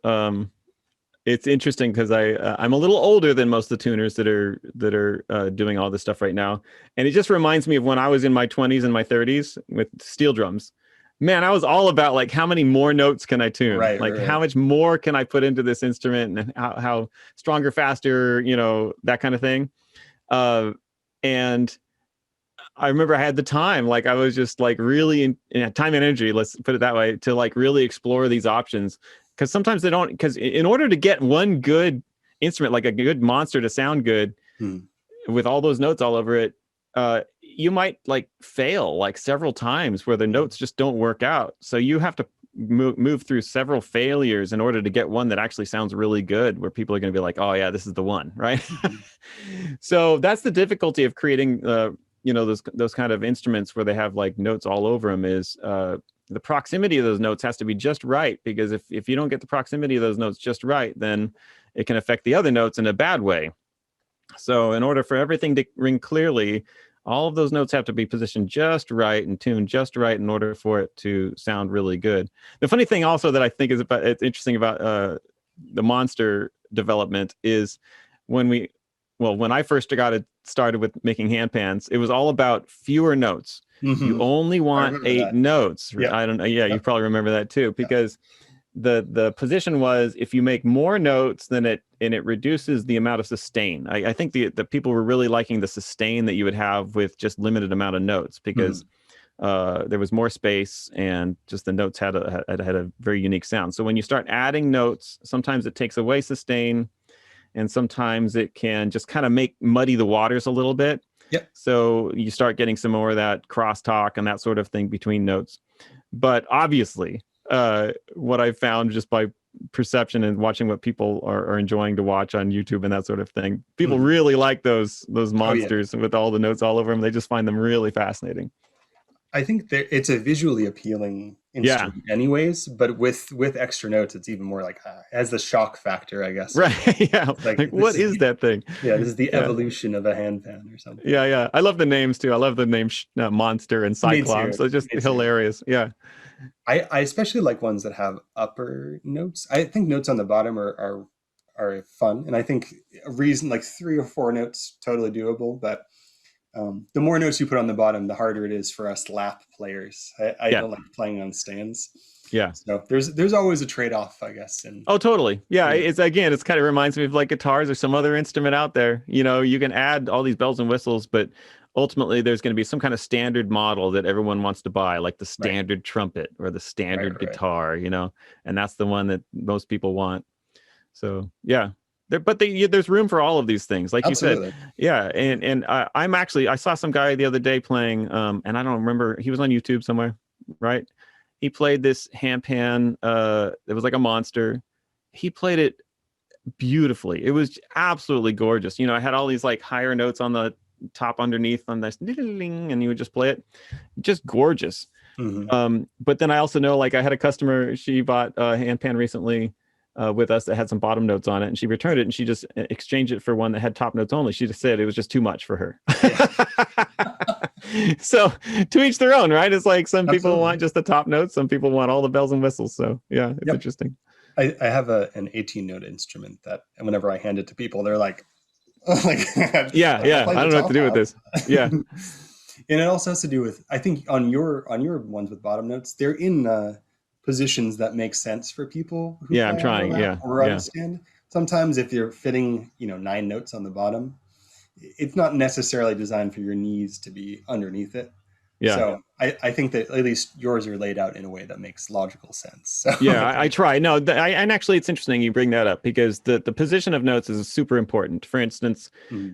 It's interesting because I'm a little older than most of the tuners that are doing all this stuff right now, and it just reminds me of when I was in my 20s and my 30s with steel drums. Man, I was all about like how many more notes can I tune?
Right,
Like
right,
how
right.
much more can I put into this instrument, and how stronger, faster, that kind of thing. Uh, and I remember I had the time, like I was just like really in time and energy, let's put it that way, to like really explore these options. Because sometimes they don't, because in order to get one good instrument, like a good monster to sound good
Hmm.
with all those notes all over it, you might like fail like several times where the
Hmm.
notes just don't work out. So you have to move through several failures in order to get one that actually sounds really good, where people are going to be like, oh yeah, this is the one, right?
Hmm.
So that's the difficulty of creating those kind of instruments where they have like notes all over them is the proximity of those notes has to be just right, because if you don't get the proximity of those notes just right, then it can affect the other notes in a bad way. So in order for everything to ring clearly, all of those notes have to be positioned just right and tuned just right in order for it to sound really good. The funny thing also that I think it's interesting about the monster development is when I first got it started with making handpans, it was all about fewer notes. You only want 8 notes.
Yeah.
I don't know. Yeah, you probably remember that too, because the position was, if you make more notes, then it reduces the amount of sustain. I think the people were really liking the sustain that you would have with just limited amount of notes, because there was more space and just the notes had a very unique sound. So when you start adding notes, sometimes it takes away sustain, and sometimes it can just kind of muddy the waters a little bit.
Yep.
So you start getting some more of that crosstalk and that sort of thing between notes. But obviously, what I found just by perception and watching what people are enjoying to watch on YouTube and that sort of thing, people really like those monsters with all the notes all over them. They just find them really fascinating.
I think it's a visually appealing instrument anyways, but with extra notes, it's even more like, has the shock factor, I guess.
Right. Yeah. Like what is that thing?
Yeah, this is the evolution of a handpan or something.
Yeah, yeah. I love the names too. I love the name Monster and Cyclops. So it's just hilarious. Yeah.
I especially like ones that have upper notes. I think notes on the bottom are fun, and I think a reason like 3 or 4 notes totally doable, but the more notes you put on the bottom, the harder it is for us lap players. I don't like playing on stands.
Yeah.
So there's always a trade-off, I guess. And
oh, totally. Yeah. It's kind of reminds me of like guitars or some other instrument out there. You know, you can add all these bells and whistles, but ultimately there's going to be some kind of standard model that everyone wants to buy, like the standard trumpet or the standard guitar, you know, and that's the one that most people want. So yeah. There's room for all of these things, like
Absolutely.
you said. Yeah, and I saw some guy the other day playing, and I don't remember. He was on YouTube somewhere, right? He played this handpan. It was like a monster. He played it beautifully. It was absolutely gorgeous. You know, I had all these like higher notes on the top underneath on this, and you would just play it, just gorgeous. But then I also know, like, I had a customer. She bought a handpan recently. With us that had some bottom notes on it, and she returned it and she just exchanged it for one that had top notes only. She just said it was just too much for her. So to each their own, right? It's like some people want just the top notes, some people want all the bells and whistles. So yeah, it's interesting.
I have an 18-note instrument that, and whenever I hand it to people, they're like
yeah, I don't know what to do with this. Yeah.
And it also has to do with, I think on your ones with bottom notes, they're in positions that make sense for people who
I'm trying
or understand. Sometimes if you're fitting 9 notes on the bottom, it's not necessarily designed for your knees to be underneath it. So I think that at least yours are laid out in a way that makes logical sense. So
I try. No, and actually it's interesting you bring that up, because the position of notes is super important. For instance,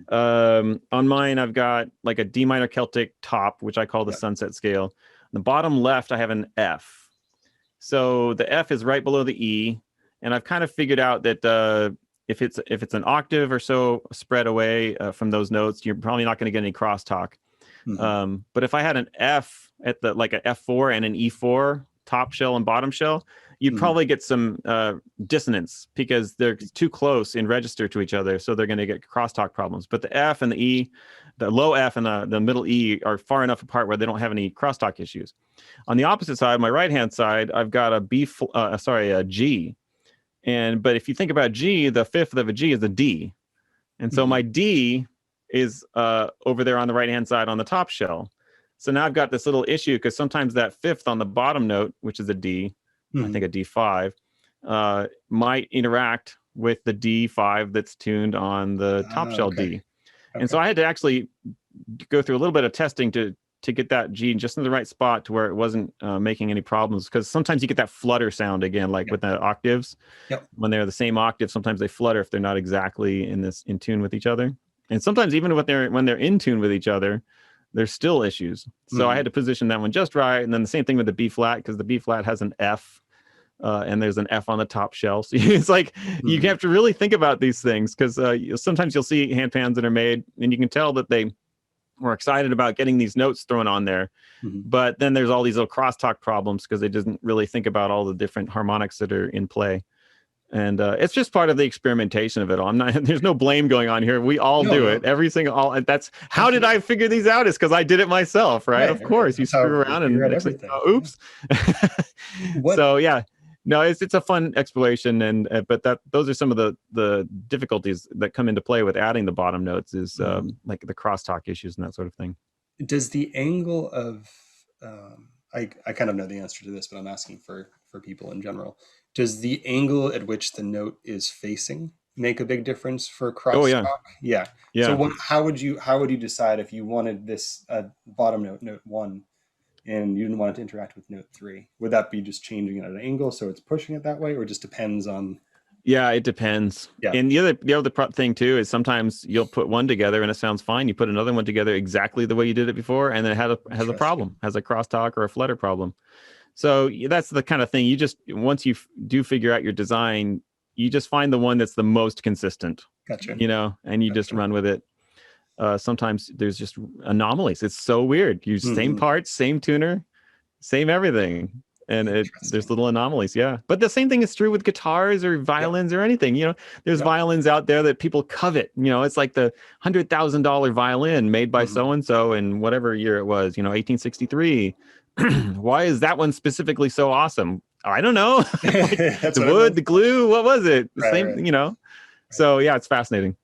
on mine I've got like a D minor Celtic top, which I call the sunset scale. On the bottom left I have an F. So the F is right below the E, and I've kind of figured out that if it's an octave or so spread away from those notes, you're probably not going to get any crosstalk. But if I had an F at like a F4 and an E4 top shell and bottom shell, you'd probably get some dissonance, because they're too close in register to each other, so they're going to get crosstalk problems. But the F and the E, the low F and the middle E, are far enough apart where they don't have any crosstalk issues. On the opposite side, my right hand side, I've got a G, but if you think about G, the fifth of a G is a D, and so my D is over there on the right hand side on the top shell. So now I've got this little issue, because sometimes that fifth on the bottom note, which is a D, I think a D5, might interact with the D5 that's tuned on the top shell D. And so I had to actually go through a little bit of testing to get that G just in the right spot to where it wasn't making any problems, because sometimes you get that flutter sound again, like with the octaves. When they're the same octave, sometimes they flutter if they're not exactly in tune with each other. And sometimes even when they're in tune with each other, there's still issues. So I had to position that one just right. And then the same thing with the B flat, because the B flat has an F, and there's an F on the top shell. So it's like you have to really think about these things, because sometimes you'll see handpans that are made and you can tell that they we're excited about getting these notes thrown on there. But then there's all these little crosstalk problems because they didn't really think about all the different harmonics that are in play. And it's just part of the experimentation of it all. There's no blame going on here. We all do it. Every single, that's how did I figure these out? Is because I did it myself, right? Of course, you screw around and next thing, oops. So yeah, no, it's a fun exploration, and but those are some of the difficulties that come into play with adding the bottom notes is like the crosstalk issues and that sort of thing.
Does the angle of I kind of know the answer to this, but I'm asking for people in general. Does the angle at which the note is facing make a big difference for crosstalk?
Oh yeah.
So how would you decide if you wanted this bottom note, note 1, and you didn't want it to interact with note 3? Would that be just changing it at an angle so it's pushing it that way, or it just depends on?
Yeah, it depends. Yeah. And the other thing too is sometimes you'll put one together and it sounds fine. You put another one together exactly the way you did it before, and then it has a problem, has a crosstalk or a flutter problem. So that's the kind of thing you just, once you do figure out your design, you just find the one that's the most consistent.
Gotcha.
You know, and you just run with it. Sometimes there's just anomalies. It's so weird. You same parts, same tuner, same everything. And there's little anomalies, yeah. But the same thing is true with guitars or violins or anything. You know, there's violins out there that people covet. You know, it's like the $100,000 violin made by so and so in whatever year it was. You know, 1863. Why is that one specifically so awesome? I don't know. The wood, the glue, what was it? The same, you know. Right. So yeah, it's fascinating.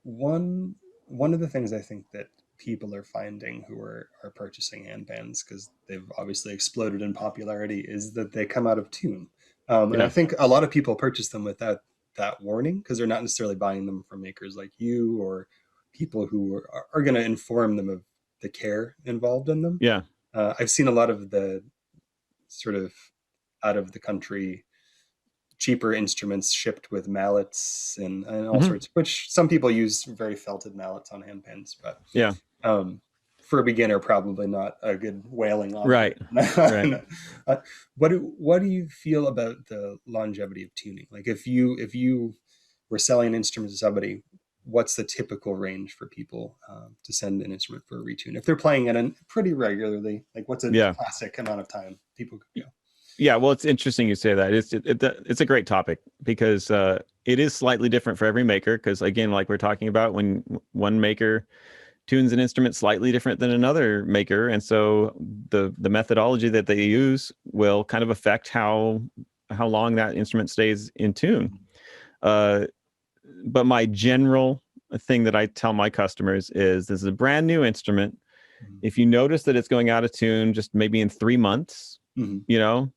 One of the things I think that people are finding who are purchasing handpans, because they've obviously exploded in popularity, is that they come out of tune. And I think a lot of people purchase them without that warning, because they're not necessarily buying them from makers like you or people who are going to inform them of the care involved in them.
Yeah.
I've seen a lot of the sort of out of the country cheaper instruments shipped with mallets and all sorts, which some people use very felted mallets on handpans, but
yeah,
for a beginner, probably not a good wailing on.
Right.
What do you feel about the longevity of tuning? Like if you were selling an instrument to somebody, what's the typical range for people to send an instrument for a retune if they're playing it pretty regularly? Like what's a classic amount of time people could go?
Yeah, well, it's interesting you say that. It's a great topic because it is slightly different for every maker. Because again, like we're talking about, when one maker tunes an instrument slightly different than another maker, and so the methodology that they use will kind of affect how long that instrument stays in tune. But my general thing that I tell my customers is, this is a brand new instrument. If you notice that it's going out of tune, just maybe in 3 months, you know,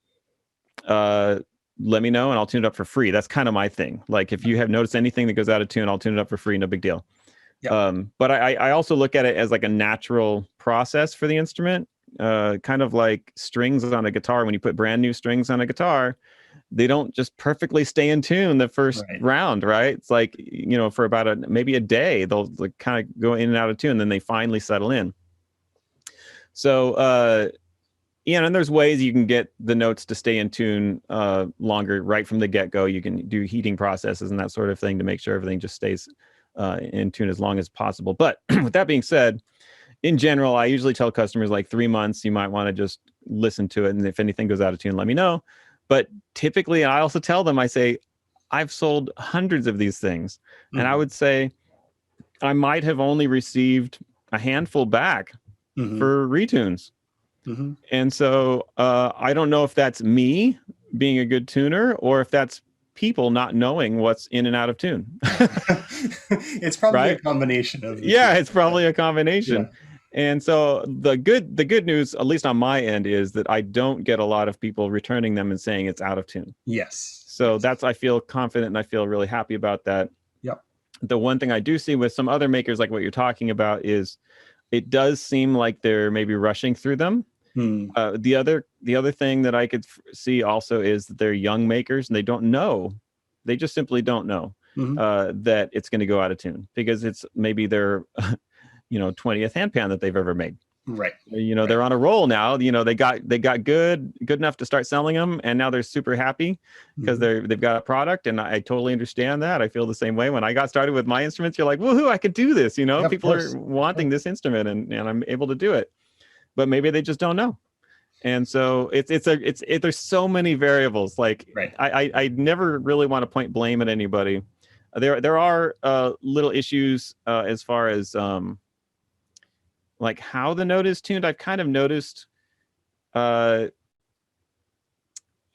let me know and I'll tune it up for free. That's kind of my thing. Like if you have noticed anything that goes out of tune, I'll tune it up for free. No big deal. But I also look at it as like a natural process for the instrument, kind of like strings on a guitar. When you put brand new strings on a guitar, they don't just perfectly stay in tune the first round, right? It's like, you know, for about maybe a day, they'll like kind of go in and out of tune, then they finally settle in. So, yeah, and there's ways you can get the notes to stay in tune longer right from the get-go. You can do heating processes and that sort of thing to make sure everything just stays in tune as long as possible. But with that being said, in general, I usually tell customers like 3 months, you might want to just listen to it. And if anything goes out of tune, let me know. But typically, I also tell them, I say, I've sold hundreds of these things. And I would say I might have only received a handful back for retunes. And so I don't know if that's me being a good tuner or if that's people not knowing what's in and out of tune.
It's probably a combination of
it's probably a combination. And so the good news, at least on my end, is that I don't get a lot of people returning them and saying it's out of tune. So that's, I feel confident and I feel really happy about that. The one thing I do see with some other makers, like what you're talking about, is it does seem like they're maybe rushing through them. The other thing that I could see also is that they're young makers and they don't know. They just simply don't know that it's going to go out of tune because it's maybe their 20th handpan that they've ever made.
Right.
They're on a roll now. They got good enough to start selling them, and now they're super happy because they've got a product. And I totally understand that. I feel the same way. When I got started with my instruments, you're like, woohoo, I could do this.
Yeah,
people are wanting this instrument, and I'm able to do it. But maybe they just don't know. And so there's so many variables. Like,
right.
I never really want to point blame at anybody. There are little issues as far as like how the note is tuned. I've kind of noticed, and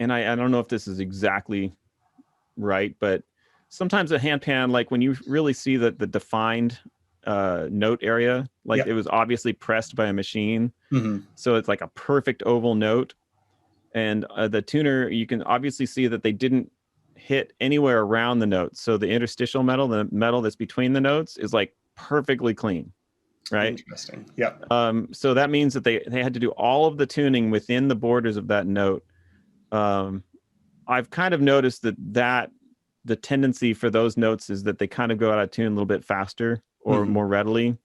I don't know if this is exactly right, but sometimes a handpan, like when you really see the defined note area, like it was obviously pressed by a machine, so it's like a perfect oval note, and the tuner, you can obviously see that they didn't hit anywhere around the notes, so the interstitial metal, the metal that's between the notes, is like perfectly clean. Right.
Interesting. Yeah.
So that means that they had to do all of the tuning within the borders of that note. I've kind of noticed that the tendency for those notes is that they kind of go out of tune a little bit faster or more readily.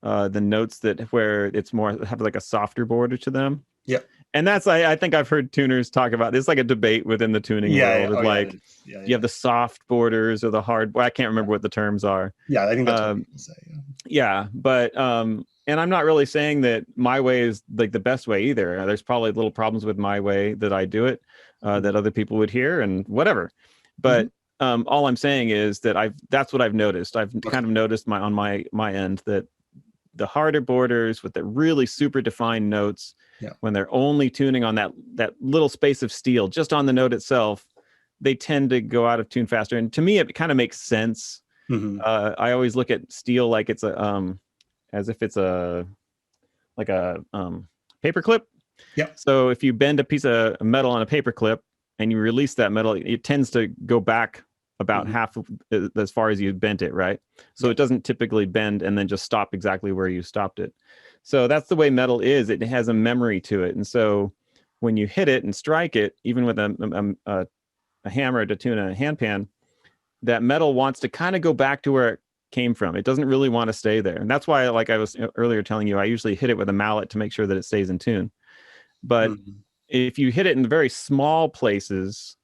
The notes where it's more have like a softer border to them.
Yeah.
And that's, I think I've heard tuners talk about this, like a debate within the tuning world. You have the soft borders or the hard. I can't remember what the terms are.
Yeah, I think that's what people say.
Yeah, but and I'm not really saying that my way is like the best way either. There's probably little problems with my way that I do it that other people would hear and whatever. But all I'm saying is that that's what I've noticed. I've kind of noticed on my end that the harder borders with the really super defined notes, when they're only tuning on that little space of steel just on the note itself, they tend to go out of tune faster. And to me, it kind of makes sense. I always look at steel like it's as if it's a paper clip.
Yeah.
So if you bend a piece of metal on a paper clip and you release that metal, it tends to go back about half as far as you bent it, right? So it doesn't typically bend and then just stop exactly where you stopped it. So that's the way metal is. It has a memory to it. And so when you hit it and strike it, even with a hammer to tune a handpan, that metal wants to kind of go back to where it came from. It doesn't really want to stay there. And that's why, like I was earlier telling you, I usually hit it with a mallet to make sure that it stays in tune. But if you hit it in very small places,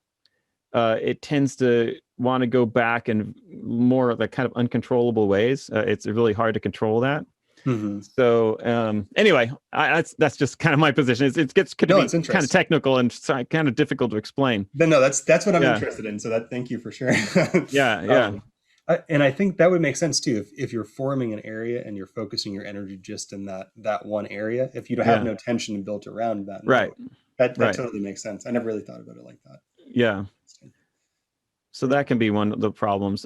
it tends to want to go back in more like kind of uncontrollable ways. It's really hard to control that. So anyway, that's just kind of my position. It gets kind of technical and kind of difficult to explain.
But no, that's what I'm interested in. So thank you for sharing. And I think that would make sense too if you're forming an area and you're focusing your energy just in that one area. If you don't have no tension built around that, that totally makes sense. I never really thought about it like that.
Yeah. So that can be one of the problems.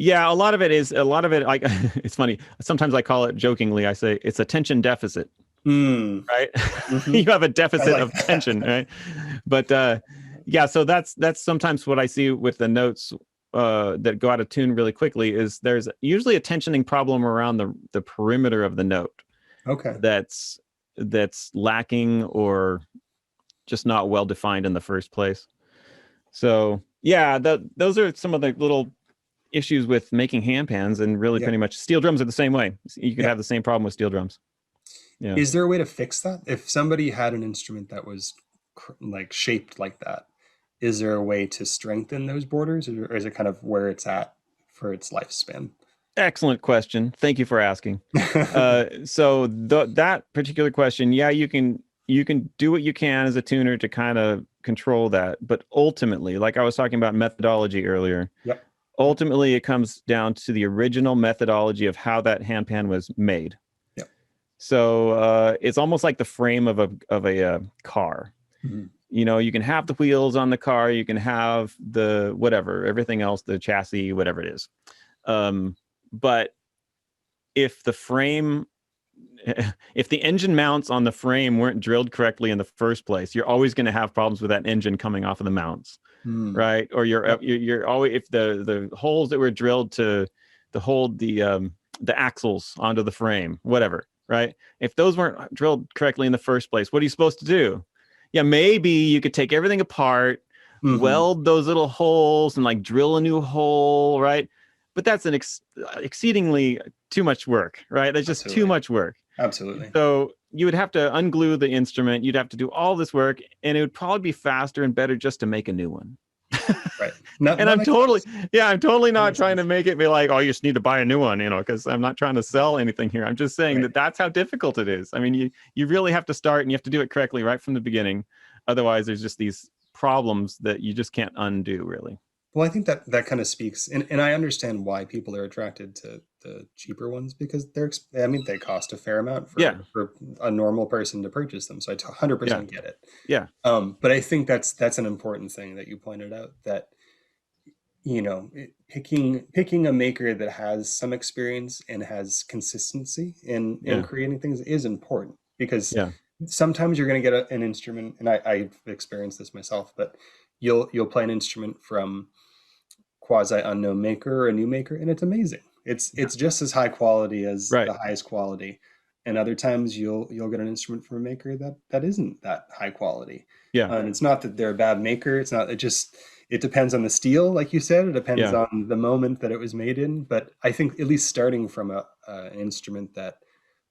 Yeah, a lot of it. Like it's funny. Sometimes I call it jokingly. I say it's a tension deficit. Right? You have a deficit of tension, right? But yeah, so that's sometimes what I see with the notes that go out of tune really quickly. Is there's usually a tensioning problem around the perimeter of the note.
Okay.
That's lacking or just not well defined in the first place. So yeah, those are some of the little issues with making handpans, and really pretty much steel drums are the same way. You can have the same problem with steel drums. Yeah.
Is there a way to fix that? If somebody had an instrument that was like shaped like that, is there a way to strengthen those borders, or is it kind of where it's at for its lifespan?
Excellent question. Thank you for asking. So that particular question, yeah, you can do what you can as a tuner to kind of control that, but ultimately, like I was talking about methodology earlier, ultimately it comes down to the original methodology of how that handpan was made. So it's almost like the frame of a car. You can have the wheels on the car, you can have the whatever, everything else, the chassis, whatever it is. But if the engine mounts on the frame weren't drilled correctly in the first place, you're always going to have problems with that engine coming off of the mounts, right? Or you're always, if the holes that were drilled to hold the axles onto the frame, whatever, right? If those weren't drilled correctly in the first place, what are you supposed to do? Yeah, maybe you could take everything apart, weld those little holes, and like drill a new hole, right? But that's an exceedingly too much work, right? That's just too much work.
Absolutely.
So you would have to unglue the instrument. You'd have to do all this work, and it would probably be faster and better just to make a new one.
Right. No,
And
that makes sense.
I'm totally
That
not
makes
trying to
sense.
make it be like, oh, you just need to buy a new one, because I'm not trying to sell anything here. I'm just saying
Right.
that that's how difficult it is. I mean, you really have to start, and you have to do it correctly right from the beginning. Otherwise, there's just these problems that you just can't undo, really.
Well, I think that that kind of speaks, and I understand why people are attracted to the cheaper ones because I mean, they cost a fair amount
Yeah,
for a normal person to purchase them. So I
yeah,
100% get it.
yeah,
But I think that's an important thing that you pointed out that, picking a maker that has some experience and has consistency in
yeah,
creating things is important because
yeah.
sometimes you're going to get an instrument, and I've experienced this myself, but you'll play an instrument from quasi unknown maker or a new maker, and it's amazing. It's just as high quality as
Right.
the highest quality. And other times you'll get an instrument from a maker that isn't that high quality.
Yeah,
And it's not that they're a bad maker. It's not. It depends on the steel, like you said. It depends
yeah,
on the moment that it was made in. But I think at least starting from an instrument that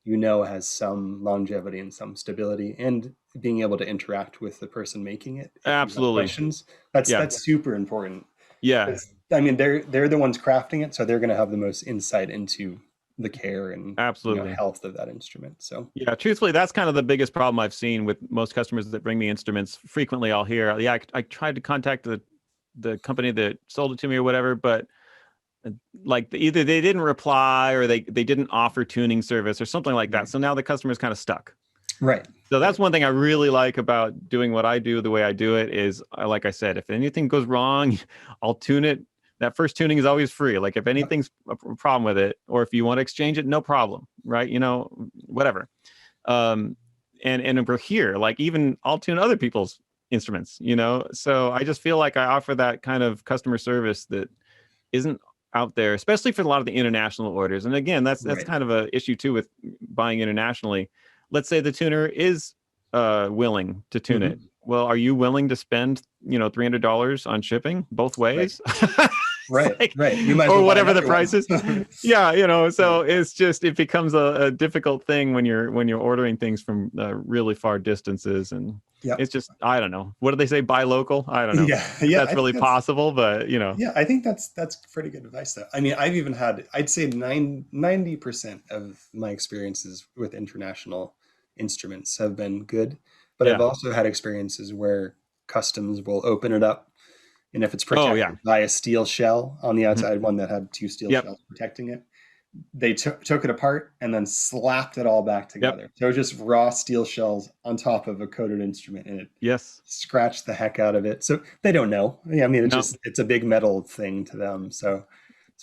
has some longevity and some stability, and being able to interact with the person making it if you have
absolutely.
questions, that's
Yeah,
that's super important.
yeah,
'Cause, I mean, they're the ones crafting it, so they're going to have the most insight into the care and
absolutely.
health of that instrument. So
Yeah, truthfully, that's kind of the biggest problem I've seen with most customers that bring me instruments. Frequently, I'll hear, "Yeah, I tried to contact the company that sold it to me or whatever, but like either they didn't reply or they didn't offer tuning service or something like that.
right,
So now the customer's kind of stuck."
right,
So
right,
that's one thing I really like about doing what I do the way I do it is, like I said, if anything goes wrong, I'll tune it. That first tuning is always free. Like if
yep,
anything's a problem with it, or if you want to exchange it, no problem, right? Whatever. Um, and we're here. Like even I'll tune other people's instruments. So I just feel like I offer that kind of customer service that isn't out there, especially for a lot of the international orders. And again, that's
right.
kind of a issue too with buying internationally. Let's say the tuner is willing to tune it.
Hmm.
Well, are you willing to spend $300 on shipping both
Right,
ways? It's
right,
like,
right. You might as
or
well buy
whatever the
another
price is.
one.
Yeah,
Yeah,
so it becomes a difficult thing when you're ordering things from really far distances, and
yep,
it's just, I don't know. What do they say? Buy local? I don't know
yeah,
if
yeah.
that's really possible, but
Yeah, I think that's pretty good advice though. I mean, I'd say 90% of my experiences with international instruments have been good, but I've
yeah.
also had experiences where customs will open it up, and if it's
Oh yeah.
protected by a steel shell on the
Mhm.
outside, one that had two steel
Yep.
shells protecting it, they took it apart and then slapped it all back
Yep.
together. So it was just raw steel shells on top of a coated instrument, and it
Yes.
scratched the heck out of it. So they don't know. Yeah, I mean,
No.
it's a big metal thing to them. So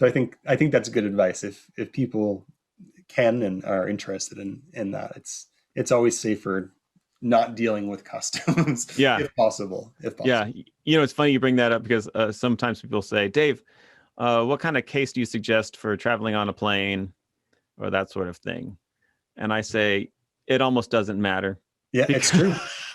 I think that's good advice. If people can and are interested in that, it's always safer not dealing with customs
Yeah.
if possible. If
Yeah.
possible.
It's funny you bring that up because sometimes people say, Dave, what kind of case do you suggest for traveling on a plane or that sort of thing? And I say, it almost doesn't matter
Yeah, it's
because,
true.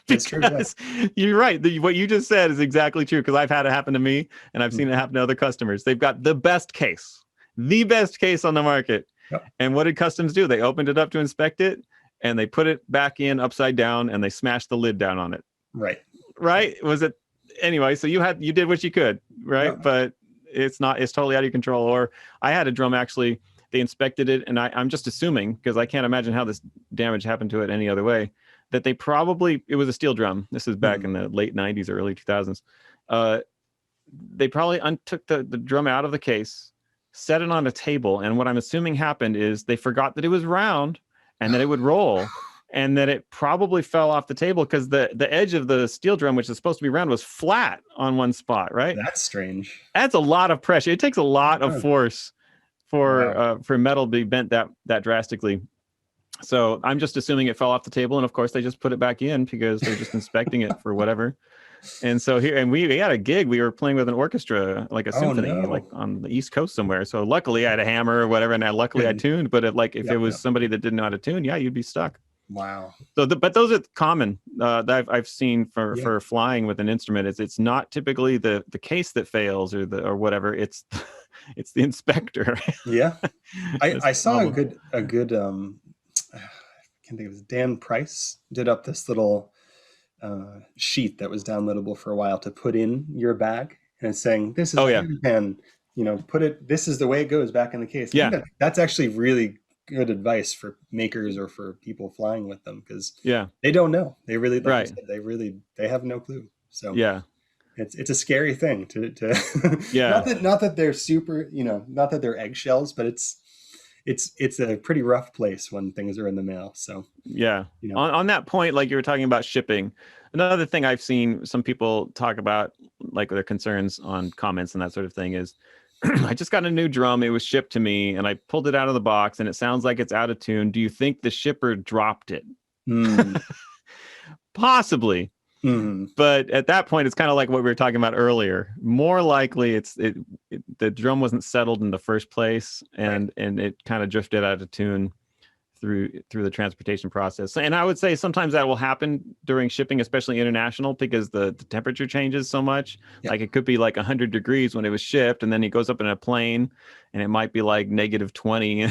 It's true. Yeah.
because you're right. What you just said is exactly true because I've had it happen to me and I've seen it
Mhm.
happen to other customers. They've got the best case on the market.
Yep.
And what did customs do? They opened it up to inspect it and they put it back in upside down and they smashed the lid down on it.
Right. Right.
Right? Was it anyway? So you did what you could, right?
Yep.
But it's totally out of your control. Or I had a drum actually. They inspected it, and I'm just assuming because I can't imagine how this damage happened to it any other way. That it was a steel drum. This is back
Mhm.
in the late '90s or early 2000s. Uh, they probably took the drum out of the case, set it on a table, and what I'm assuming happened is they forgot that it was round and that it would roll, and that it probably fell off the table because the edge of the steel drum, which is supposed to be round, was flat on one spot. Right,
That's strange.
adds a lot of pressure. It takes a lot of
Oh,
force
wow.
for metal to be bent that drastically. So I'm just assuming it fell off the table, and of course they just put it back in because they're just inspecting it for whatever. And so we had a gig. We were playing with an orchestra, like a
Oh
symphony, like
no.
on the East Coast somewhere. So luckily I had a hammer or whatever, and luckily I
Good.
tuned. But if it
Yep.
was
Yep.
somebody that didn't know how to tune, yeah, you'd be stuck.
Wow.
So, but those are common that I've seen for
Yeah.
flying with an instrument. It's not typically the case that fails or whatever. It's it's the inspector.
Yeah. I
That's
I
the
saw a
problem.
good can't think of his Dan Price did up this little sheet that was downloadable for a while to put in your bag, and it's saying this is
Oh
a
yeah.
handpan, put it, this is the way it goes back in the case. I think
Yeah.
that's actually really good advice for makers or for people flying with them, because
Yeah.
they don't know. They really, like you
Right.
said, they have no clue. So
Yeah.
it's a scary thing to
Yeah.
not that they're super, not that they're eggshells, but it's a pretty rough place when things are in the mail. So
Yeah. On that point, like you were talking about shipping, another thing I've seen some people talk about, like their concerns on comments and that sort of thing, is I just got a new drum. It was shipped to me and I pulled it out of the box and it sounds like it's out of tune. Do you think the shipper dropped it?
mm.
Possibly.
Mm-hmm.
But at that point, it's kind of like what we were talking about earlier. More likely, the drum wasn't settled in the first place, and it kind of drifted out of tune through the transportation process. And I would say sometimes that will happen during shipping, especially international, because the temperature changes so much.
Yeah.
Like it could be like 100 degrees when it was shipped, and then it goes up in a plane and it might be like -20,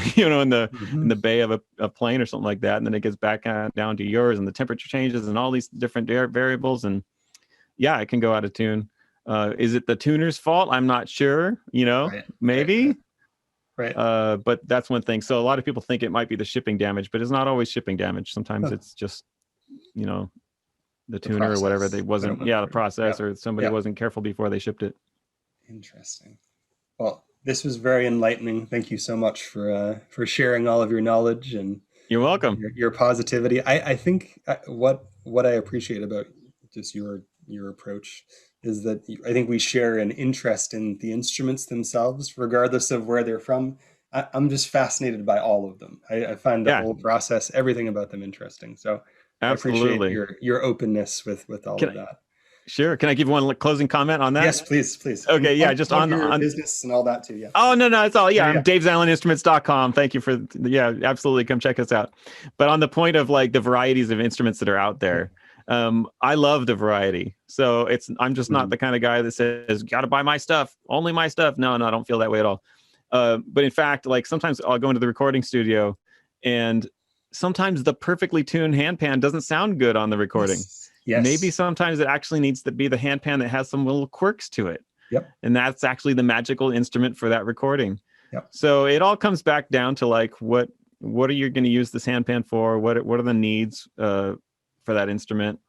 in the bay of a plane or something like that. And then it gets back down to yours and the temperature changes and all these different variables. And yeah, it can go out of tune. Is it the tuner's fault? I'm not sure, maybe.
Right.
But that's one thing. So a lot of people think it might be the shipping damage, but it's not always shipping damage. Sometimes it's just, the tuner
process.
or whatever. They wasn't, the process, or somebody wasn't careful before they shipped it.
Interesting. Well, this was very enlightening. Thank you so much for sharing all of your knowledge and
you're welcome.
Your positivity. I think what I appreciate about just your approach is that I think we share an interest in the instruments themselves, regardless of where they're from. I'm just fascinated by all of them. I find the whole process, everything about them interesting. So
absolutely,
I appreciate your openness with all of that.
Sure. Can I give one closing comment on that?
Yes, please.
Okay, yeah, just on
your business and all that too. Yeah.
Oh, no, it's all, I'm Dave'sIslandInstruments.com. Thank you for, absolutely. Come check us out. But on the point of like the varieties of instruments that are out there, I love the variety. So I'm just not the kind of guy that says, got to buy my stuff, only my stuff. No, I don't feel that way at all. But in fact, like sometimes I'll go into the recording studio and sometimes the perfectly tuned handpan doesn't sound good on the recording. Yes. Maybe sometimes it actually needs to be the handpan that has some little quirks to it.
Yep.
And that's actually the magical instrument for that recording.
Yep.
So it all comes back down to like, what are you going to use this handpan for? What are the needs for that instrument?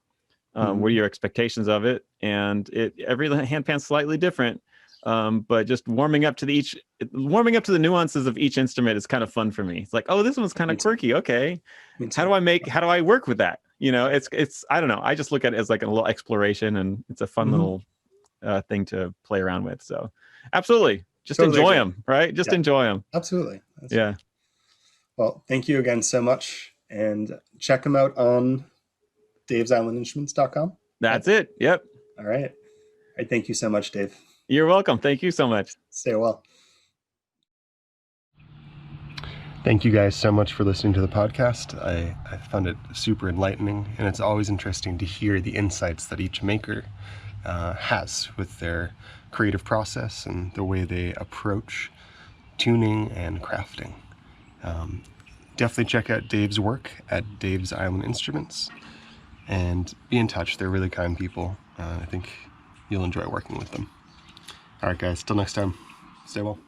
What are your expectations of it? And every handpan's slightly different. But just warming up to the nuances of each instrument is kind of fun for me. It's like, oh, this one's kind of quirky. Okay. How do I work with that? It's, I don't know. I just look at it as like a little exploration, and it's a fun little thing to play around with. So absolutely. Just enjoy them, right? Just enjoy them.
Absolutely.
Yeah.
Well, thank you again so much. And check them out on Dave'sIslandInstruments.com.
That's it. Yep.
All right. Thank you so much, Dave.
You're welcome. Thank you so much.
Stay well. Thank you guys so much for listening to the podcast. I found it super enlightening, and it's always interesting to hear the insights that each maker has with their creative process and the way they approach tuning and crafting. Definitely check out Dave's work at Dave's Island Instruments and be in touch. They're really kind people. I think you'll enjoy working with them. All right, guys, till next time, stay well.